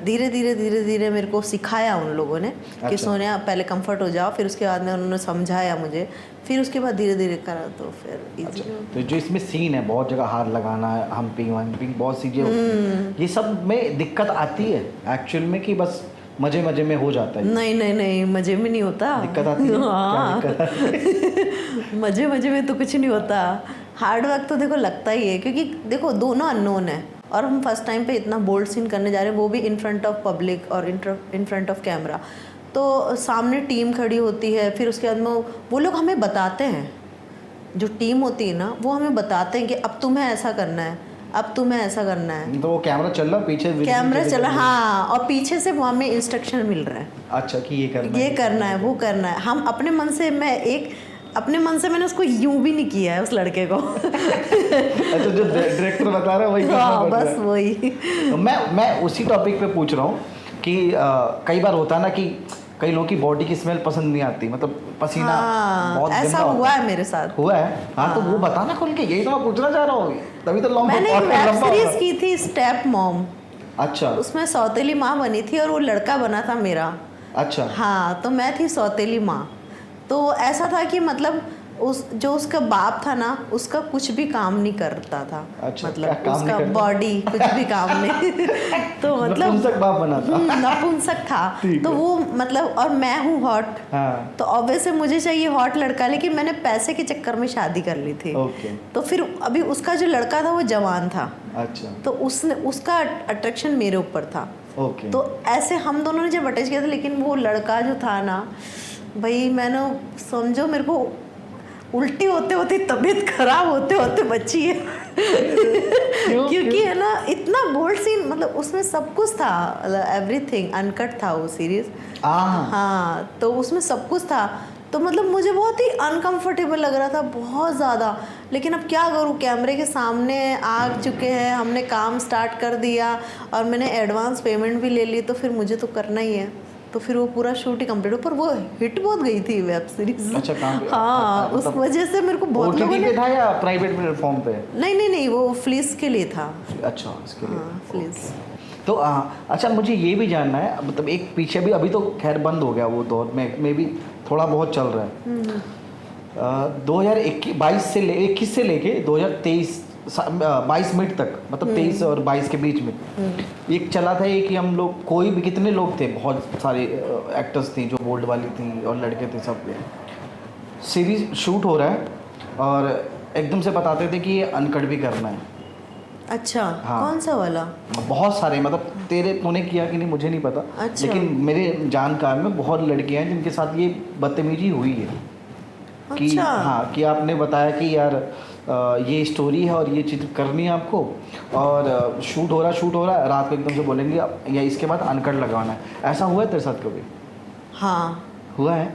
धीरे धीरे मेरे को सिखाया उन लोगों ने कि सोनिया पहले कंफर्ट हो जाओ, फिर उसके बाद में उन्होंने समझाया मुझे, फिर उसके बाद धीरे धीरे करा तो फिर इजी। तो जो इसमें सीन है, बहुत जगह हाथ लगाना है, हम्पिंग बहुत चीजें होती हैं, ये सब में दिक्कत आती है एक्चुअल में कि बस मजे में हो जाता है? नहीं मजे में नहीं होता, दिक्कत आती है? हाँ। क्या दिक्कत? मजे में तो कुछ नहीं होता, हार्ड वर्क तो देखो लगता ही है, क्योंकि देखो दोनों अननोन है और हम फर्स्ट टाइम पे इतना बोल्ड सीन करने जा रहे हैं, वो भी इन फ्रंट ऑफ पब्लिक और इन फ्रंट ऑफ कैमरा। तो सामने टीम खड़ी होती है, फिर उसके बाद में वो लोग हमें बताते हैं, जो टीम होती है ना वो हमें बताते हैं कि अब तुम्हें ऐसा करना है, अब तुम्हें ऐसा करना है। तो वो कैमरा चल रहा पीछे, कैमरा चला, हाँ, और पीछे से वो हमें इंस्ट्रक्शन मिल रहा है। अच्छा, कि ये करना है, वो करना है। हम अपने मन से, अपने मन से मैंने उसको यूं भी नहीं किया है उस लड़के को। अच्छा, जो डायरेक्टर बता रहा है वही हाँ, बस वही। तो मैं उसी टॉपिक पे पूछ रहा हूँ कि कई बार होता है ना कि कई लोगों की बॉडी की स्मेल पसंद नहीं आती, मतलब पसीना बहुत गंदा ऐसा हुआ है मेरे साथ। हुआ है? हाँ, तो वो बताना खुल के, यही तो मैं पूछना चाह रहा हूँ, तभी तो लॉन्ग। मैंने एक वेब सीरीज की थी स्टेप मॉम। अच्छा। उसमें सौतेली माँ बनी थी और वो लड़का बना था मेरा। अच्छा। हाँ, तो मैं थी सौतेली माँ। तो ऐसा था कि मतलब जो उसका बाप था ना, उसका कुछ भी काम नहीं करता था। अच्छा, मतलब उसका बॉडी कुछ भी काम नहीं। तो मतलब नपुंसक बाप बना था। नपुंसक था। तो वो मतलब, और मैं हूँ हॉट। हाँ। तो ऑब्वियसली मुझे चाहिए हॉट लड़का, लेकिन मैंने पैसे के चक्कर में शादी कर ली थी। ओके। तो फिर अभी उसका जो लड़का था वो जवान था। अच्छा। तो उसका अट्रैक्शन मेरे ऊपर था। ओके। तो ऐसे हम दोनों ने जब अटैच किया था, लेकिन वो लड़का जो था ना भाई, मैंने समझो मेरे को उल्टी होते होते, तबीयत खराब होते होते बची है। क्योंकि है ना इतना बोल्ड सीन, मतलब उसमें सब कुछ था, एवरीथिंग अनकट था वो सीरीज। हाँ, तो उसमें सब कुछ था, तो मतलब मुझे बहुत ही अनकंफर्टेबल लग रहा था, बहुत ज़्यादा। लेकिन अब क्या करूँ, कैमरे के सामने आ चुके हैं, हमने काम स्टार्ट कर दिया और मैंने एडवांस पेमेंट भी ले ली, तो फिर मुझे तो करना ही है। तो फिर वो पूरा शूट ही कंप्लीट हो, पर वो हिट बहुत गई थी वेब सीरीज। अच्छा, काम। हाँ, उस वजह से मेरे को बहुत लोगों ने। था या प्राइवेट प्लेटफॉर्म पे? नहीं, वो फ्लिस के लिए था। अच्छा, इसके लिए। हाँ, फ्लिस। तो अच्छा, मुझे ये भी जानना है, मतलब एक पीछे भी, अभी तो खैर बंद हो गया वो दौर में भी थोड़ा बहुत चल रहा है। 2021 से लेके 2023 22 मिनट तक, मतलब 23 और 22 के बीच में एक चला था ये कि हम लोग, कोई भी, कितने लोग थे, बहुत सारे एक्टर्स थे, जो बोल्ड वाली थी और लड़के थे, सब सीरीज शूट हो रहा है और एकदम से बताते थे कि ये अनकट भी करना है। अच्छा। हाँ। कौन सा वाला? बहुत सारे, मतलब तूने किया कि नहीं मुझे नहीं पता। अच्छा। लेकिन मेरे जानकार में बहुत लड़कियां हैं जिनके साथ ये बदतमीजी हुई है। कि अच्छा। हाँ, कि आपने बताया कि यार ये स्टोरी है और ये चीज़ करनी है आपको, और शूट हो रहा है, रात को एकदम से बोलेंगे या इसके बाद अनकट लगाना है। ऐसा हुआ है तेरे साथ कभी? हाँ हुआ है।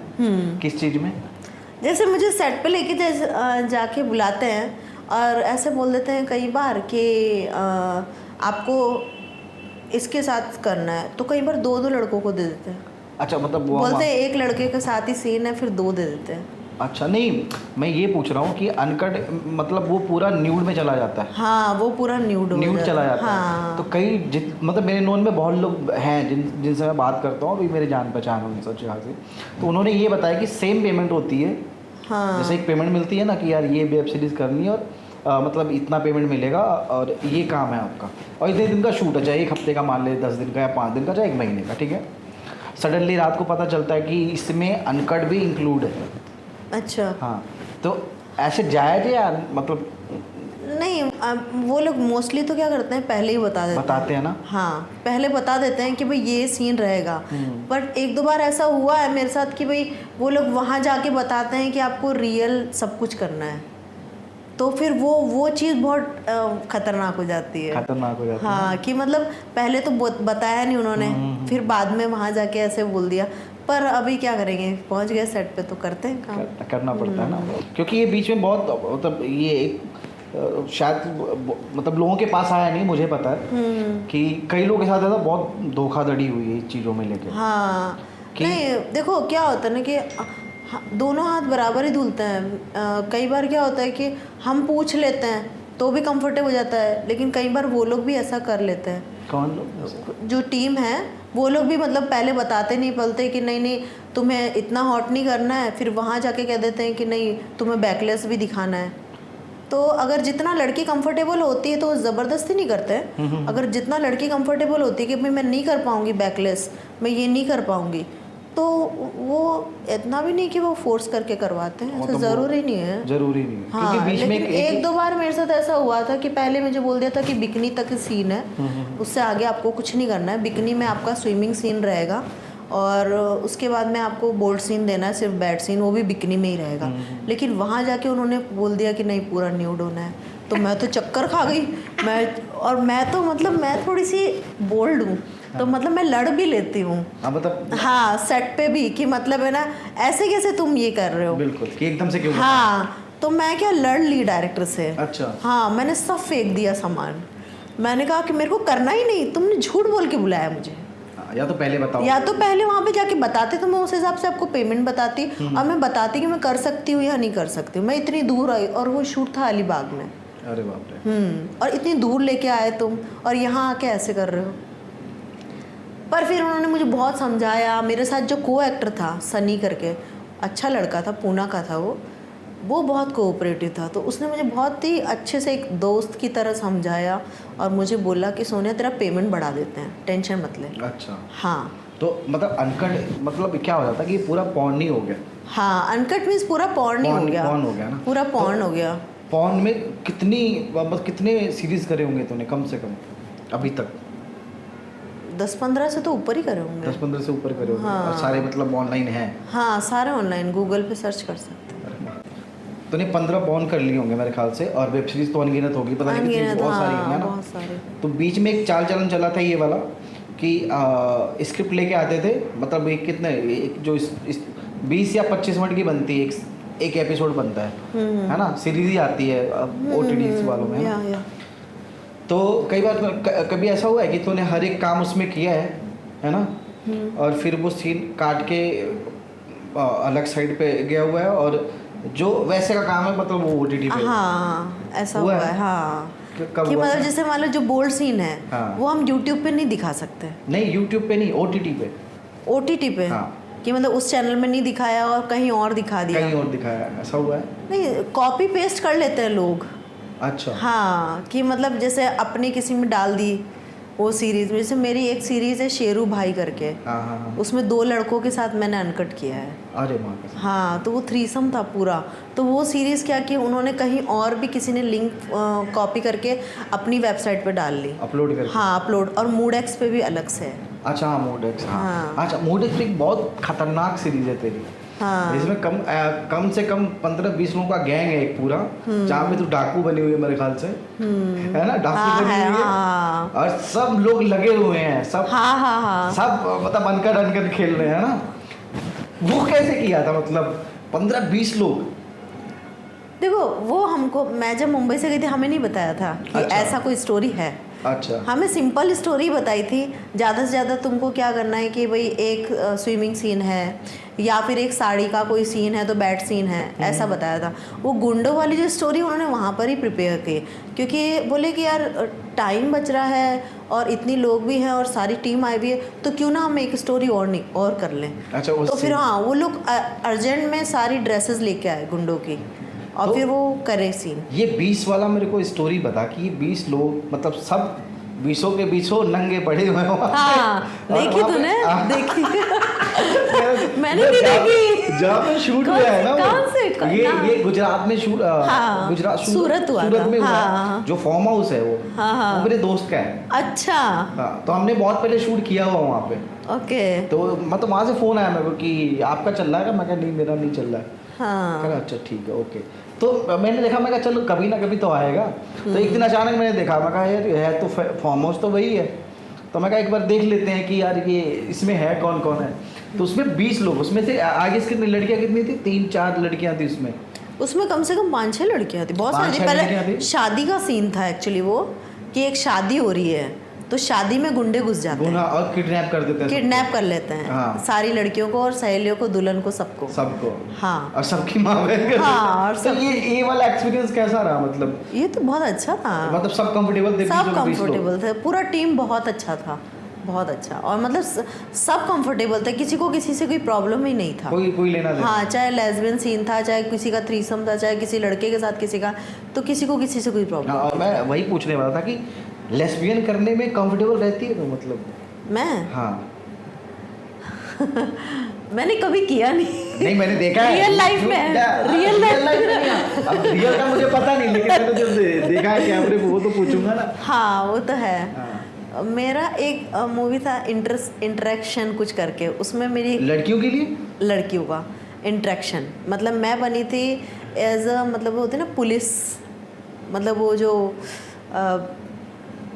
किस चीज़ में? जैसे मुझे सेट पे लेके जाके बुलाते हैं और ऐसे बोल देते हैं कई बार कि आपको इसके साथ करना है, तो कई बार 2-2 लड़कों को दे देते हैं। अच्छा, मतलब वो बोलते हैं एक लड़के के साथ ही सीन है, फिर 2 दे देते हैं। अच्छा, नहीं मैं ये पूछ रहा हूँ कि अनकट मतलब वो पूरा न्यूड में चला जाता है? हाँ, वो पूरा न्यूड चला जाता हाँ। है। तो कई मतलब मेरे नोन में बहुत लोग हैं जिनसे मैं बात करता हूँ, अभी मेरे जान पहचान उनसे अच्छी खासी, तो उन्होंने ये बताया कि सेम पेमेंट होती है। हाँ। जैसे एक पेमेंट मिलती है ना कि यार ये वेब सीरीज़ करनी है और मतलब इतना पेमेंट मिलेगा और ये काम है आपका, और इतने दिन का शूट है, चाहे 1 हफ्ते का मान ले, 10 दिन का या 5 दिन का, चाहे 1 महीने का, ठीक है। सडनली रात को पता चलता है कि इसमें अनकट भी इंक्लूड है। अच्छा। हाँ, तो ऐसे जायज़ है यार, मतलब नहीं, वो लोग मोस्टली तो क्या करते हैं, पहले ही बताते हैं ना। हाँ, पहले बता देते हैं कि भाई ये सीन रहेगा। बट 1-2 बार ऐसा हुआ है मेरे साथ कि भाई वो लोग वहाँ जाके बताते हैं कि आपको रियल सब कुछ करना है, तो फिर वो चीज़ बहुत खतरनाक हो जाती है। हाँ, कि मतलब पहले तो बताया नहीं उन्होंने, फिर बाद में वहाँ जाके ऐसे बोल दिया। पर अभी क्या करेंगे, पहुँच गए सेट पे तो करते हैं काम। करना पड़ता है ना, क्योंकि ये बीच में बहुत मतलब ये एक शायद मतलब लोगों के पास आया नहीं, मुझे पता है कि कई लोगों के साथ ऐसा बहुत धोखाधड़ी हुई है इस चीज़ों में लेके। हाँ, नहीं देखो क्या होता है ना कि दोनों हाथ बराबर ही धुलते हैं। कई बार क्या होता है कि हम पूछ लेते हैं तो भी कंफर्टेबल हो जाता है, लेकिन कई बार वो लोग भी ऐसा कर लेते हैं। कौन लोग? जो टीम है वो लोग भी मतलब पहले बताते नहीं, बोलते कि नहीं तुम्हें इतना हॉट नहीं करना है, फिर वहाँ जाके कह देते हैं कि नहीं तुम्हें बैकलेस भी दिखाना है। तो अगर जितना लड़की कंफर्टेबल होती है तो वो ज़बरदस्ती नहीं करते हैं। अगर जितना लड़की कंफर्टेबल होती है कि भाई मैं नहीं कर पाऊँगी बैकलेस, मैं ये नहीं कर पाऊँगी, तो वो इतना भी नहीं कि वो फोर्स करके करवाते हैं, ऐसा ज़रूरी नहीं है। हाँ, क्योंकि बीच में 1-2 बार मेरे साथ ऐसा हुआ था कि पहले मुझे बोल दिया था कि बिकनी तक सीन है, उससे आगे आपको कुछ नहीं करना है। बिकनी में आपका स्विमिंग सीन रहेगा और उसके बाद में आपको बोल्ड सीन देना है, सिर्फ बैट सीन, वो भी बिकनी में ही रहेगा। लेकिन वहाँ जाके उन्होंने बोल दिया कि नहीं पूरा न्यूड होना है, तो मैं तो चक्कर खा गई। मैं थोड़ी सी बोल्ड हूँ, तो मतलब मैं लड़ भी लेती हूँ। हाँ, सेट पे भी कि मतलब है ना, ऐसे कैसे तुम ये कर रहे हो, बिल्कुल कि एकदम से क्यों। हाँ, तो मैं क्या लड़ ली डायरेक्टर से। अच्छा। हाँ, मैंने सब फेंक दिया सामान। मैंने कहा कि मेरे को करना ही नहीं, तुमने झूठ बोल के बुलाया मुझे। या तो पहले बताओ, या तो पहले वहाँ पे जाके बताते तो मैं उस हिसाब से आपको पेमेंट बताती, और मैं बताती कि मैं कर सकती हूँ या नहीं कर सकती हूँ। मैं इतनी दूर आई और वो शूट था अलीबाग में। अरे बाप रे। और इतनी दूर लेके आए तुम, और यहाँ आके ऐसे कर रहे हो। पर फिर उन्होंने मुझे बहुत समझाया। मेरे साथ जो को एक्टर था सनी करके, अच्छा लड़का था, पूना का था वो बहुत कोऑपरेटिव था। तो उसने मुझे बहुत ही अच्छे से एक दोस्त की तरह समझाया और मुझे बोला कि सोनिया तेरा पेमेंट बढ़ा देते हैं, टेंशन मत ले। अच्छा। हाँ, तो मतलब अनकट मतलब क्या हो जाता कि पूरा पॉर्न नहीं हो गया? हाँ, अनकट मीन्स पूरा पॉर्न ही हो गया। पॉर्न हो गया ना, पूरा पॉर्न हो गया। पॉर्न में कितने सीरीज करे होंगे तूने कम से कम अभी तक? 10-15 से तो ऊपर ही करे होंगे। 10-15 से ऊपर करे होंगे। हाँ। और सारे मतलब ऑनलाइन हैं? हाँ, सारे ऑनलाइन, गूगल पे सर्च कर सकते हैं। तूने 15 पॉर्न कर लिए होंगे मेरे ख्याल से, और वेब सीरीज तो अनगिनत होगी, पता नहीं कितनी, बहुत सारी है ना। बहुत सारी। तो बीच में एक चाल चलन चला था ये वाला कि स्क्रिप्ट लेके आते थे, मतलब एक कितने जो 20 या 25 मिनट की बनती है, एक एपिसोड बनता है ना, सीरीज ही आती है OTT वालों में, है ना? तो कई बार कभी ऐसा हुआ है कि तूने हर एक काम उसमें किया है ना, और फिर वो सीन काट के अलग साइड पे गया हुआ है, और जो वैसे का काम है मतलब वो OTT पे? हाँ, ऐसा हुआ है। हाँ, कि मतलब जैसे मान लो जो बोल्ड सीन है, हाँ, वो हम YouTube पे नहीं दिखा सकते। नहीं, YouTube पे नहीं, OTT पे। हाँ, कि मतलब उस चैनल में नहीं दिखाया और कहीं और दिखा दिया, कहीं और दिखाया, ऐसा हुआ है? नहीं, कॉपी पेस्ट कर लेते हैं लोग। अच्छा। हाँ, कि मतलब जैसे अपने किसी में डाल दी वो सीरीज में। जैसे मेरी एक सीरीज है शेरू भाई करके, हाँ। उसमें 2 लड़कों के साथ मैंने अनकट किया है। अरे माँ कसम। हाँ, तो वो थ्रीसम था पूरा। तो वो सीरीज़ क्या कि उन्होंने कहीं और भी किसी ने लिंक कॉपी करके अपनी वेबसाइट पे डाल ली, अपलोड करके। हाँ, अपलोड, और मूडेक्स पे भी अलग से है। अच्छा, हाँ, मूडेक्स। हाँ। हाँ। अच्छा, मूडेक्स एक बहुत खतरनाक सीरीज है तेरी। हाँ। इसमें कम से कम 15-20 लोगों का गैंग है एक पूरा, जहाँ पे तो डाकू बनी हुई है मेरे ख्याल से, है ना, डाकू हाँ, बनी है, हुई है। हाँ। और सब लोग लगे हुए हैं, सब हाँ हाँ हाँ। सब मतलब अनकट अनकट खेल रहे हैं ना। वो कैसे किया था, मतलब 15-20 लोग? देखो वो हमको, मैं जब मुंबई से गई थी हमें नहीं बताया था कि अच्छा। ऐसा कोई स्टोरी है। अच्छा। हमें सिंपल स्टोरी बताई थी, ज़्यादा से ज़्यादा तुमको क्या करना है कि भाई एक स्विमिंग सीन है या फिर एक साड़ी का कोई सीन है तो बैट सीन है, ऐसा बताया था। वो गुंडों वाली जो स्टोरी उन्होंने वहाँ पर ही प्रिपेयर की, क्योंकि बोले कि यार टाइम बच रहा है और इतनी लोग भी हैं और सारी टीम आई हुई है, तो क्यों ना हम एक स्टोरी और कर लें। अच्छा, तो फिर हाँ वो लोग अर्जेंट में सारी ड्रेसेस लेके आए गुंडों की और तो फिर वो करे सीन। ये 20 वाला मेरे को स्टोरी बता कि ये 20 लोग मतलब सब 20 के 20 नंगे पड़े हुए हो। हाँ देखी तूने? देखी मैंने भी देखी। जहाँ पे शूट हुआ है ना, कौन से ये गुजरात में शूट, हाँ, गुजरात सूरत हुआ सूरत था। में हुआ है। हाँ। जो फार्म हाउस है वो, हाँ, हाँ। वो मेरे दोस्त का है। अच्छा। हाँ, तो हमने बहुत पहले शूट किया हुआ वहाँ पे। ओके। तो मतलब वहाँ से फ़ोन आया मेरे को कि आपका चल रहा है क्या? मैं कहा नहीं, मेरा नहीं चल रहा है। हाँ। कहा अच्छा ठीक है, ओके। तो मैंने देखा, मैं कहा चलो कभी ना कभी तो आएगा। तो एक दिन अचानक मैंने देखा, मैं कहा यार है तो फार्म हाउस तो वही है, तो मैं कहा एक बार देख लेते हैं कि यार ये इसमें है कौन कौन है। तो उसमें 20 लोग, उसमें से आगे से कितनी लड़कियाँ, कितनी थी? 3-4 लड़कियाँ थी उसमें। उसमें कम से कम 5-6 लड़कियां थी, बहुत सारी थी। 5-6 लड़कियां पहले थी। शादी का सीन था एक्चुअली, वो कि एक शादी हो रही है तो शादी में गुंडे घुस जाते हैं और किडनैप कर देते हैं, किडनैप कर लेते हैं। हाँ। सारी लड़कियों को और सहेलियों को, दुल्हन को, सबको। सबको। हाँ। और सबकी माँ बहन कर हाँ, और देते हैं। तो ये वाला एक्सपीरियंस कैसा रहा? मतलब ये तो बहुत अच्छा था। मतलब सब कंफर्टेबल थे? सब कंफर्टेबल थे, पूरा टीम बहुत अच्छा था, बहुत अच्छा। और मतलब सब कंफर्टेबल थे, किसी को किसी से कोई प्रॉब्लम ही नहीं था। कोई लेना देना। हाँ, चाहे लेस्बियन सीन था, चाहे किसी का थ्रीसम था, चाहे किसी लड़के के साथ किसी का, तो किसी को किसी से कोई प्रॉब्लम। हाँ, और मैं वही पूछने वाला था कि लेस्बियन करने में कंफर्टेबल रहती है तो मतलब? मैं हाँ। मैंने कभी किया नहीं। नहीं, मैंने देखा है रियल लाइफ में। रियल लाइफ में नहीं। अब रियल का मुझे पता नहीं, लेकिन मैंने जब देखा है कैमरे पे, वो तो पूछूंगा ना। हाँ वो तो है। हाँ। मेरा एक मूवी था इंटरेक्शन कुछ करके, उसमें मेरी लड़कियों के लिए? लड़कियों का इंटरेक्शन, मतलब मैं बनी थी एज अ, मतलब वो होते ना पुलिस, मतलब वो जो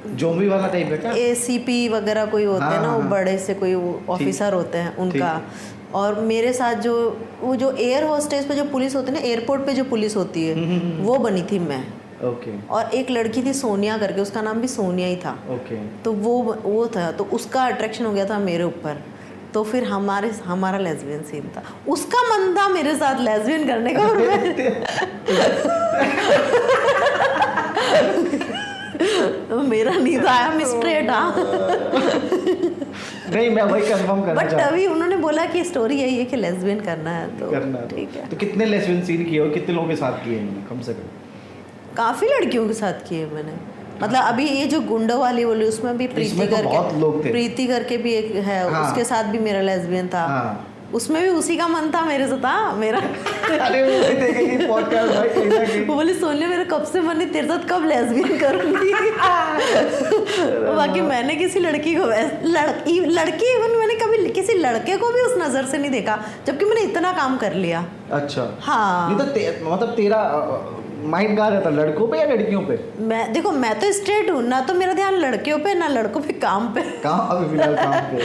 जोम्बी वाला टाइप है क्या? ACP वगैरह कोई होते हैं ना, हाँ, वो हाँ। बड़े से कोई ऑफिसर होते हैं उनका। और मेरे साथ जो वो जो एयर होस्टेस पे जो पुलिस होती है ना, एयरपोर्ट पे जो पुलिस होती है, वो बनी थी मैं। ओके। और एक लड़की थी सोनिया करके, उसका नाम भी सोनिया ही था। ओके। तो वो था, तो उसका अट्रैक्शन हो गया था मेरे ऊपर। तो फिर हमारा लेस्बियन सीन था, उसका मन था मेरे साथ लेस्बियन करने का, और मेरा नहीं था, आई एम स्ट्रेट। हाँ, नहीं, मैं वही कंफर्म करना बट चाहता अभी उन्होंने बोला कि स्टोरी यही है कि लेस्बियन करना है, तो करना है। ठीक है। तो कितने लेस्बियन सीन किए और कितने लोगों के साथ किए हैं कम से कम? काफ़ी लड़कियों के साथ किए मैंने, मतलब अभी ये जो गुंडों वाली बोली उसमें भी प्रीति इसमें तो बहुत लोग थे। प्रीति करके भी एक है, हाँ। उसके साथ भी मेरा लेस्बियन था। हाँ। उसमें भी उसी का मन था मेरे से था मेरा। अरे वो भी देखेगी पॉडकास्ट भाई, कहीं ना कहीं। वो बोली सोनिया मेरा कब से मन है तेरे साथ कब लेस्बियन करूंगी। बाकी मैंने किसी लड़की को लड़की इवन मैंने कभी किसी लड़के को भी उस नज़र से नहीं देखा, जबकि मैंने इतना काम कर लिया। अच्छा। हाँ। नहीं तो मतलब तेरा माइंड कहाँ रहता, लड़कों पे या लड़कियों पे? मैं तो स्ट्रेट हूँ ना, तो मेरा ध्यान लड़कियों पे ना लड़कों पे, काम पे। कहाँ अभी फिलहाल काम पे?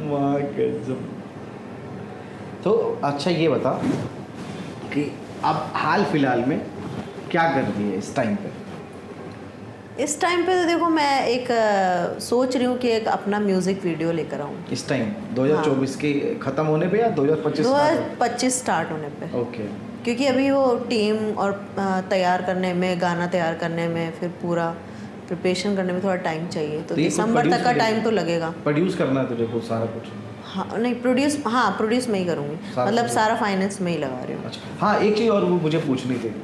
वाह गजब। तो अच्छा ये बता कि अब हाल फिलहाल में क्या कर रही है इस टाइम पे? इस टाइम पे तो देखो मैं एक सोच रही हूँ कि एक अपना म्यूजिक वीडियो लेकर आऊँ इस टाइम 2024 के खत्म होने पे या 2025? 2025 स्टार्ट होने पे। ओके। क्योंकि अभी वो टीम और तैयार करने में, गाना तैयार करने में, फिर पूरा प्रिपरेशन करने में थोड़ा टाइम चाहिए, तो तो ये दिसंबर तक का टाइम तो लगेगा। प्रोड्यूस करना है तुझे खुद सारा कुछ? हाँ नहीं, प्रोड्यूस मैं ही करूँगी, मतलब सारा फाइनेंस में ही लगा रही हूँ। अच्छा हाँ, एक चीज़ और वो मुझे पूछनी थी।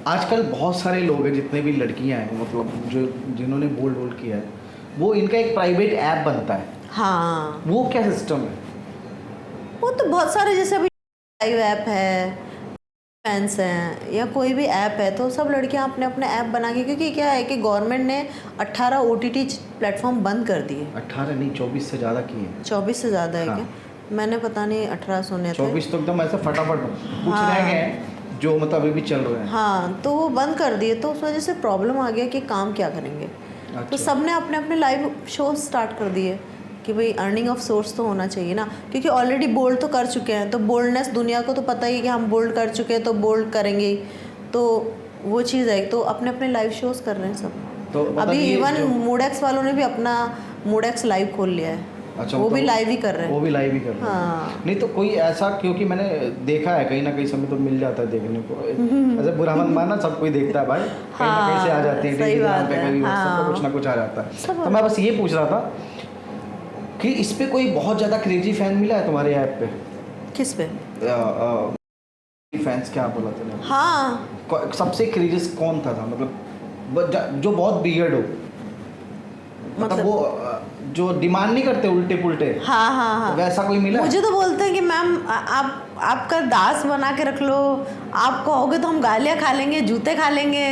आजकल बहुत सारे लोग हैं, जितने भी लड़कियां हैं, मतलब जिन्होंने बोल्ड किया है, वो इनका एक प्राइवेट ऐप बनता है। हाँ, वो क्या सिस्टम है? वो तो बहुत सारे, जैसे अभी लाइव ऐप है, फैंस हैं, या कोई भी ऐप है, तो सब लड़कियां अपने अपने ऐप बना के, क्योंकि क्या है कि गवर्नमेंट ने 18 OTT प्लेटफॉर्म बंद कर दिए। 18 नहीं, 24 से ज़्यादा किए। 24 से ज़्यादा है हाँ। क्या? मैंने पता नहीं 18 सुने थे। 24 तो एकदम ऐसे फटाफट कुछ रह गए हैं जो मतलब अभी भी चल रहे हैं। हाँ, तो वो बंद कर दिए, तो उस वजह से प्रॉब्लम आ गया कि काम क्या करेंगे। तो सबने अपने अपने लाइव शो स्टार्ट कर दिए कि भाई अर्निंग ऑफ सोर्स तो होना चाहिए ना, क्योंकि ऑलरेडी बोल्ड तो कर चुके हैं, तो बोल्डनेस दुनिया को तो पता ही है कि हम बोल्ड कर चुके हैं तो बोल्ड करेंगे ही, तो वो चीज़ है। तो अपने अपने लाइव शोज कर रहे हैं सब। तो मतलब अभी इवन मूडेक्स वालों ने भी अपना मूडेक्स लाइव खोल लिया है। अच्छा, वो भी लाइव ही कर रहे हैं। वो भी लाइव ही कर रहे हैं। हाँ। नहीं तो कोई ऐसा, क्योंकि मैंने देखा है कहीं ना कहीं समय तो मिल जाता है देखने को, ऐसे बुरा मत मानना, सब कोई देखता है भाई, कहीं ना कहीं से आ जाते हैं टेलीग्राम पे, कभी व्हाट्सएप पे कुछ ना कुछ आ जाता है। तो मैं बस ये पूछ रहा था कि इस पे कोई बहुत ज़्यादा क्रेजी फैन मिला है तुम्हारे ऐप पे? किस पे? फैंस क्या बोला तूने? हाँ, सबसे क्रेजियस कौन था मतलब जो बहुत बियर्ड हो, मतलब वो जो डिमांड नहीं करते उल्टे पुल्टे? हाँ हाँ हाँ, वैसा कोई मिला? मुझे तो बोलते हैं कि मैम आप आपका दास बना के रख लो, आप कहोगे तो हम गालियाँ खा लेंगे, जूते खा लेंगे,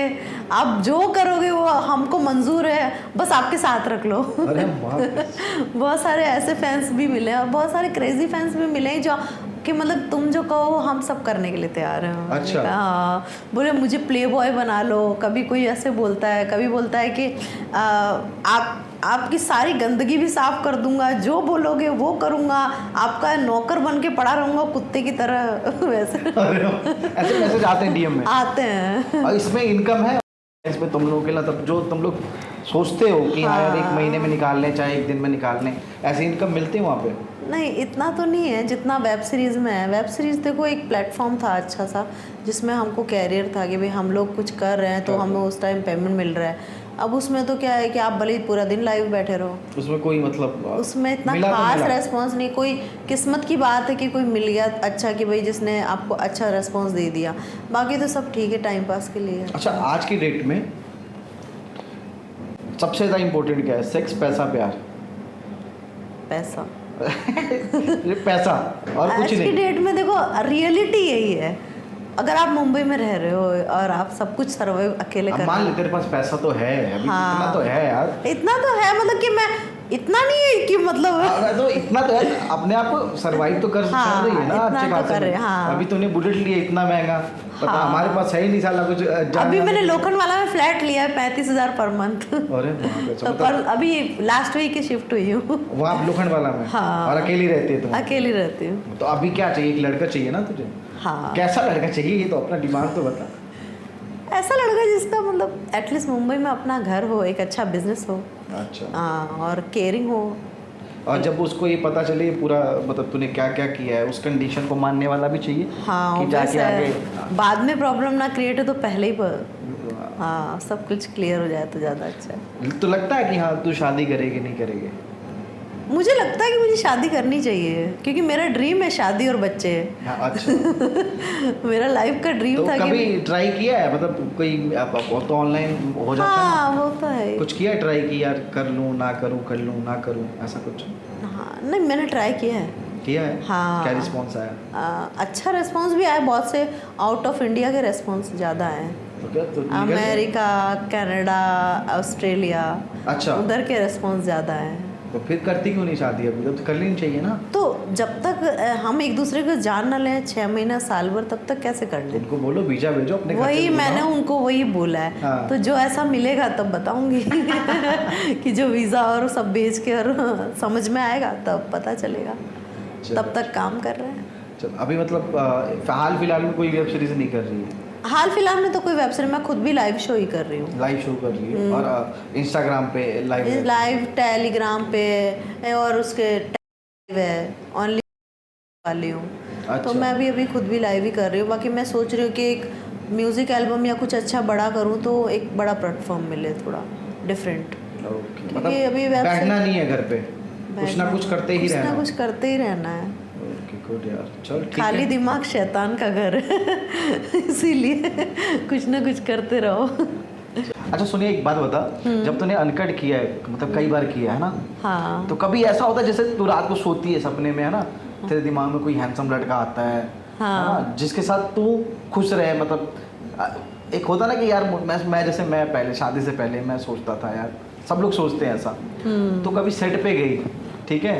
आप जो करोगे वो हमको मंजूर है, बस आपके साथ रख लो। अरे बाप रे। बहुत सारे ऐसे फैंस भी मिले और बहुत सारे क्रेजी फैंस भी मिले जो कि मतलब तुम जो कहो हम सब करने के लिए तैयार हैं। अच्छा। हाँ, बोले मुझे प्ले बॉय बना लो, कभी कोई ऐसे बोलता है, कभी बोलता है कि आपकी सारी गंदगी भी साफ कर दूंगा, जो बोलोगे वो करूंगा, आपका नौकर बन के पड़ा रहूंगा कुत्ते की तरह। वैसे ऐसे मैसेज आते हैं डीएम में? आते हैं। और इसमें इनकम है इसमें तुम लोगों के लिए, तब जो तुम लोग सोचते हो कि हाँ यार 1 महीने में निकाल लें चाहे 1 दिन में निकाल लें, ऐसी इनकम मिलती है वहाँ पे? नहीं, इतना तो नहीं है जितना वेब सीरीज़ में है। वेब सीरीज़ देखो एक प्लेटफॉर्म था अच्छा सा, जिसमें हमको कैरियर था कि भाई हम लोग कुछ कर रहे हैं तो हमें उस टाइम पेमेंट मिल रहा है। अब उसमें तो क्या है कि आप भले ही पूरा दिन लाइव बैठे रहो, उसमें कोई मतलब उसमें इतना खास रेस्पॉन्स नहीं। कोई किस्मत की बात है कि कोई मिल गया अच्छा, कि भाई जिसने आपको अच्छा रेस्पॉन्स दे दिया, बाकी तो सब ठीक है टाइम पास के लिए। अच्छा, आज की डेट में सबसे ज़्यादा इम्पोर्टेंट क्या है? सेक्स, पैसा, प्यार? पैसा। पैसा और कुछ नहीं। आज की डेट में देखो रियलिटी यही है, अगर आप मुंबई में रह रहे हो और आप सब कुछ सर्वाइव अकेले कर रहे हो, मान ले तेरे पास पैसा तो है अभी। हाँ, इतना तो है यार, इतना तो है, मतलब कि मैं इतना नहीं है कि मतलब तो इतना तो है, अपने आप को सरवाइव तो कर रही है ना अच्छे खासे। हाँ। अभी तूने बुलेट लिया इतना महंगा, पता हमारे पास है ही नहीं साला कुछ। अभी मैंने लोखंडवाला में फ्लैट लिया है 35,000 पर मंथ। अरे पर अभी लास्ट वीक ही शिफ्ट हुई हूँ वहाँ लोखंडवाला में। हाँ। और अकेली रहती है तुम? अकेली रहती हूँ। तो अभी क्या चाहिए? एक लड़का चाहिए ना तुझे? हाँ। कैसा लड़का चाहिए, ये तो अपना डिमांड तो बता। ऐसा लड़का जिसका मतलब एटलीस्ट मुंबई में अपना घर हो, एक अच्छा बिजनेस हो, अच्छा, और केयरिंग हो। और जब उसको ये पता चले पूरा मतलब तूने क्या क्या किया है, उस कंडीशन को मानने वाला भी चाहिए। हाँ, कि जाके आगे बाद में प्रॉब्लम ना क्रिएट हो तो पहले ही हाँ सब कुछ क्लियर हो जाए तो ज़्यादा अच्छा है। तो लगता है कि हाँ तू शादी करेगी नहीं करेगी? मुझे लगता है कि मुझे शादी करनी चाहिए, क्योंकि मेरा ड्रीम है शादी और बच्चे। हाँ, अच्छा। मेरा लाइफ का ड्रीम तो था। कभी ट्राई किया है मतलब कोई तो ऑनलाइन हो जाता है? हाँ, वो तो है। कुछ किया है ट्राई की यार, कर लूँ ना करूँ, कर लूँ ना करूँ, ऐसा कुछ? हाँ, नहीं मैंने ट्राई किया है। किया है? हाँ। क्या रिस्पॉन्स आया? अच्छा रिस्पॉन्स भी आया, बहुत से आउट ऑफ इंडिया के रिस्पॉन्स ज़्यादा आए। तो क्या तो अमेरिका, कनाडा, ऑस्ट्रेलिया, अच्छा, उधर के रिस्पॉन्स ज़्यादा है। तो फिर करती क्यों नहीं शादी अभी? तो कर लेनी चाहिए ना। तो जब तक हम एक दूसरे को जान ना लें 6 महीना साल भर, तब तक कैसे कर लें? उनको बोलो वीजा भेजो अपने। वही मैंने उनको वही बोला है। हाँ। तो जो ऐसा मिलेगा तब बताऊंगी कि जो वीज़ा और सब भेज के और समझ में आएगा तब पता चलेगा। तब तक काम कर रहे हैं। चल, अभी मतलब हाल फिलहाल में कोई वेब सीरीज नहीं कर रही है? हाल फिलहाल में तो कोई वेब सीरीज, मैं खुद भी लाइव शो ही कर रही हूँ। लाइव शो कर रही है और इंस्टाग्राम पे लाइव टेलीग्राम पे और उसके है ऑनली वाली हूँ। अच्छा। तो मैं भी अभी खुद भी लाइव ही कर रही हूँ। बाकी मैं सोच रही हूँ कि एक म्यूज़िक एल्बम या कुछ अच्छा बड़ा करूँ तो एक बड़ा प्लेटफॉर्म मिले, थोड़ा डिफरेंट। ओके, मतलब अभी बैठना नहीं है घर पे, कुछ ना कुछ करते ही रहना है। कुछ करते ही रहना है। ओके गुड यार, चल ठीक है। खाली दिमाग शैतान का घर है इसीलिए कुछ ना कुछ करते रहो। अच्छा सुनिए, एक बात बता, जब तूने अनकट किया है मतलब कई बार किया है ना, हाँ, तो कभी ऐसा होता है जैसे तू रात को सोती है सपने में है ना, तेरे दिमाग में कोई हैंडसम लड़का आता है, हाँ, है ना, जिसके साथ तू खुश रहे, मतलब एक होता ना कि यार मैं जैसे मैं पहले शादी से पहले मैं सोचता था यार, सब लोग सोचते हैं ऐसा, तो कभी सेट पे गई, ठीक है,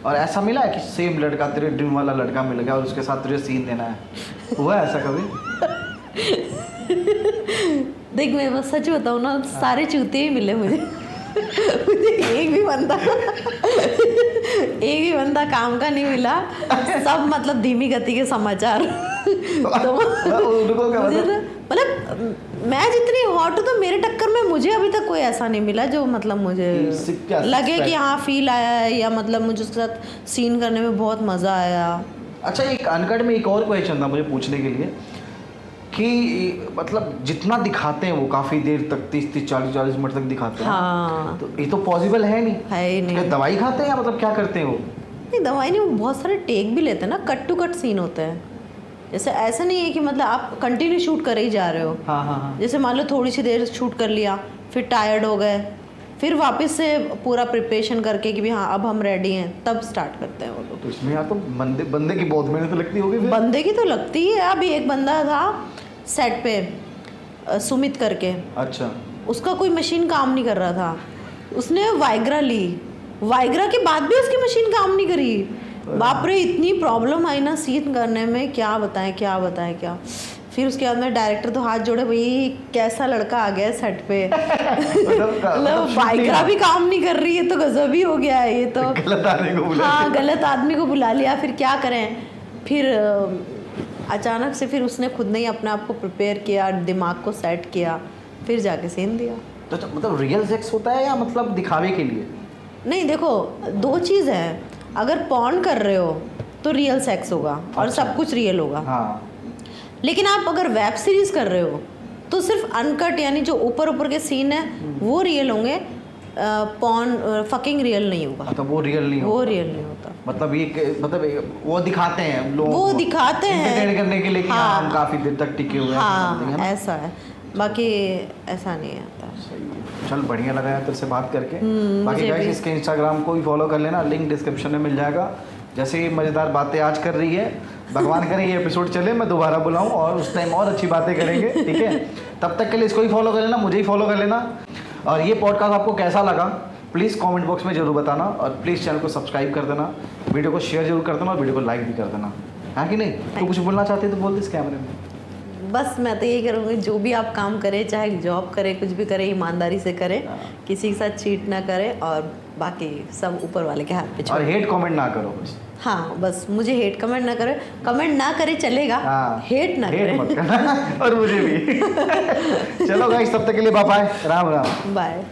और ऐसा मिला है कि सेम लड़का तेरे ड्रीम वाला लड़का मिल गया और उसके साथ तुझे सीन देना है, हुआ है ऐसा कभी? देख मैं बस सच बताऊँ ना, सारे चूते ही मिले मुझे। मुझे एक भी बंदा काम का नहीं मिला, सब मतलब धीमी गति के समाचार। तो उनको क्या मुझे मतलब? तो मतलब मैं जितनी हॉट हूँ तो मेरे टक्कर में मुझे अभी तक कोई ऐसा नहीं मिला जो मतलब मुझे क्या लगे कि expect? हाँ फील आया है, या मतलब मुझे उसके साथ सीन करने में बहुत मज़ा आया। अच्छा, एक अनकट में एक और क्वेश्चन था मुझे पूछने के लिए कि मतलब जितना दिखाते हैं वो काफ़ी देर तक 30-30 40-40 मिनट तक दिखाते हैं, हाँ तो ये तो पॉसिबल है नहीं। है ही नहीं। क्या दवाई खाते हैं या मतलब क्या करते हैं वो? नहीं दवाई नहीं, वो बहुत सारे टेक भी लेते हैं ना, कट टू कट सीन होते हैं। जैसे ऐसा नहीं है कि मतलब आप कंटिन्यू शूट कर ही जा रहे हो। हाँ हाँ हाँ। जैसे मान लो थोड़ी सी देर शूट कर लिया, फिर टायर्ड हो गए, फिर वापस से पूरा प्रिपरेशन करके कि भी हाँ अब हम रेडी हैं, तब स्टार्ट करते हैं वो लोग। तो इसमें यार तो बंदे की बहुत मेहनत लगती होगी फिर। बंदे की तो लगती है। अभी एक बंदा था सेट पे, सुमित करके, अच्छा, उसका कोई मशीन काम नहीं कर रहा था, उसने वाइग्रा ली, वाइग्रा के बाद भी उसकी मशीन काम नहीं करी। बाप रे, इतनी प्रॉब्लम आई ना सीन करने में, क्या बताएं क्या। फिर उसके बाद में डायरेक्टर तो हाथ जोड़े, भाई कैसा लड़का आ गया सेट पे। मतलब वाइग्रा भी काम नहीं कर रही है तो गजब ही हो गया है ये तो। गलत आदमी को बुला हाँ गलत आदमी को बुला लिया, फिर क्या करें। फिर अचानक से फिर उसने खुद ने ही अपने आप को प्रिपेयर किया, दिमाग को सेट किया, फिर जाके सीन दिया। तो मतलब रियल सेक्स होता है या मतलब दिखावे के लिए? नहीं देखो, दो चीज़ है, अगर पॉर्न कर रहे हो तो रियल सेक्स होगा और अच्छा। सब कुछ रियल होगा। हाँ, लेकिन आप अगर वेब सीरीज कर रहे हो तो सिर्फ अनकट, यानी जो ऊपर के सीन है वो रियल होंगे, पॉर्न फकिंग रियल नहीं होगा। मतलब वो रियल नहीं वो होता। रियल नहीं होता। मतलब वो दिखाते हैं लोगों वो को, दिखाते हैं entertain करने के लिए कि हाँ। हम काफी देर तक टिके हुए हैं, something, है हाँ ना? ऐसा है, बाकी ऐसा नहीं आता। सही है। चल बढ़िया लगा यार तेरे से बात करके। बाकी मुझे गाइस भी। इसके इंस्टाग्राम को भी फॉलो कर लेना, लिंक डिस्क्रिप्शन में मिल जाएगा। जैसे ये मज़ेदार बातें आज कर रही है, भगवान करे ये एपिसोड चले, मैं दोबारा बुलाऊं और उस टाइम और अच्छी बातें करेंगे, ठीक है? तब तक के लिए इसको ही फॉलो कर लेना, मुझे ही फॉलो कर लेना। और ये पॉडकास्ट आपको कैसा लगा प्लीज़ कमेंट बॉक्स में ज़रूर बताना, और प्लीज़ चैनल को सब्सक्राइब कर देना, वीडियो को शेयर जरूर कर देना और वीडियो को लाइक भी कर देना, है कि नहीं? तो कुछ बोलना चाहते हैं तो बोल दे इस कैमरे में। बस मैं तो यही करूँगी, जो भी आप काम करें, चाहे जॉब करें, कुछ भी करें, ईमानदारी से करें, किसी के साथ चीट ना करें, और बाकी सब ऊपर वाले के हाथ पे और छोड़। हेट कमेंट ना करो बस। हाँ बस मुझे हेट कमेंट ना करें, कमेंट ना करे चलेगा, हाँ, हेट ना हेट करें। मत करना और मुझे भी। चलो गाइस, तब तक के लिए bye bye, Ram Ram. Bye.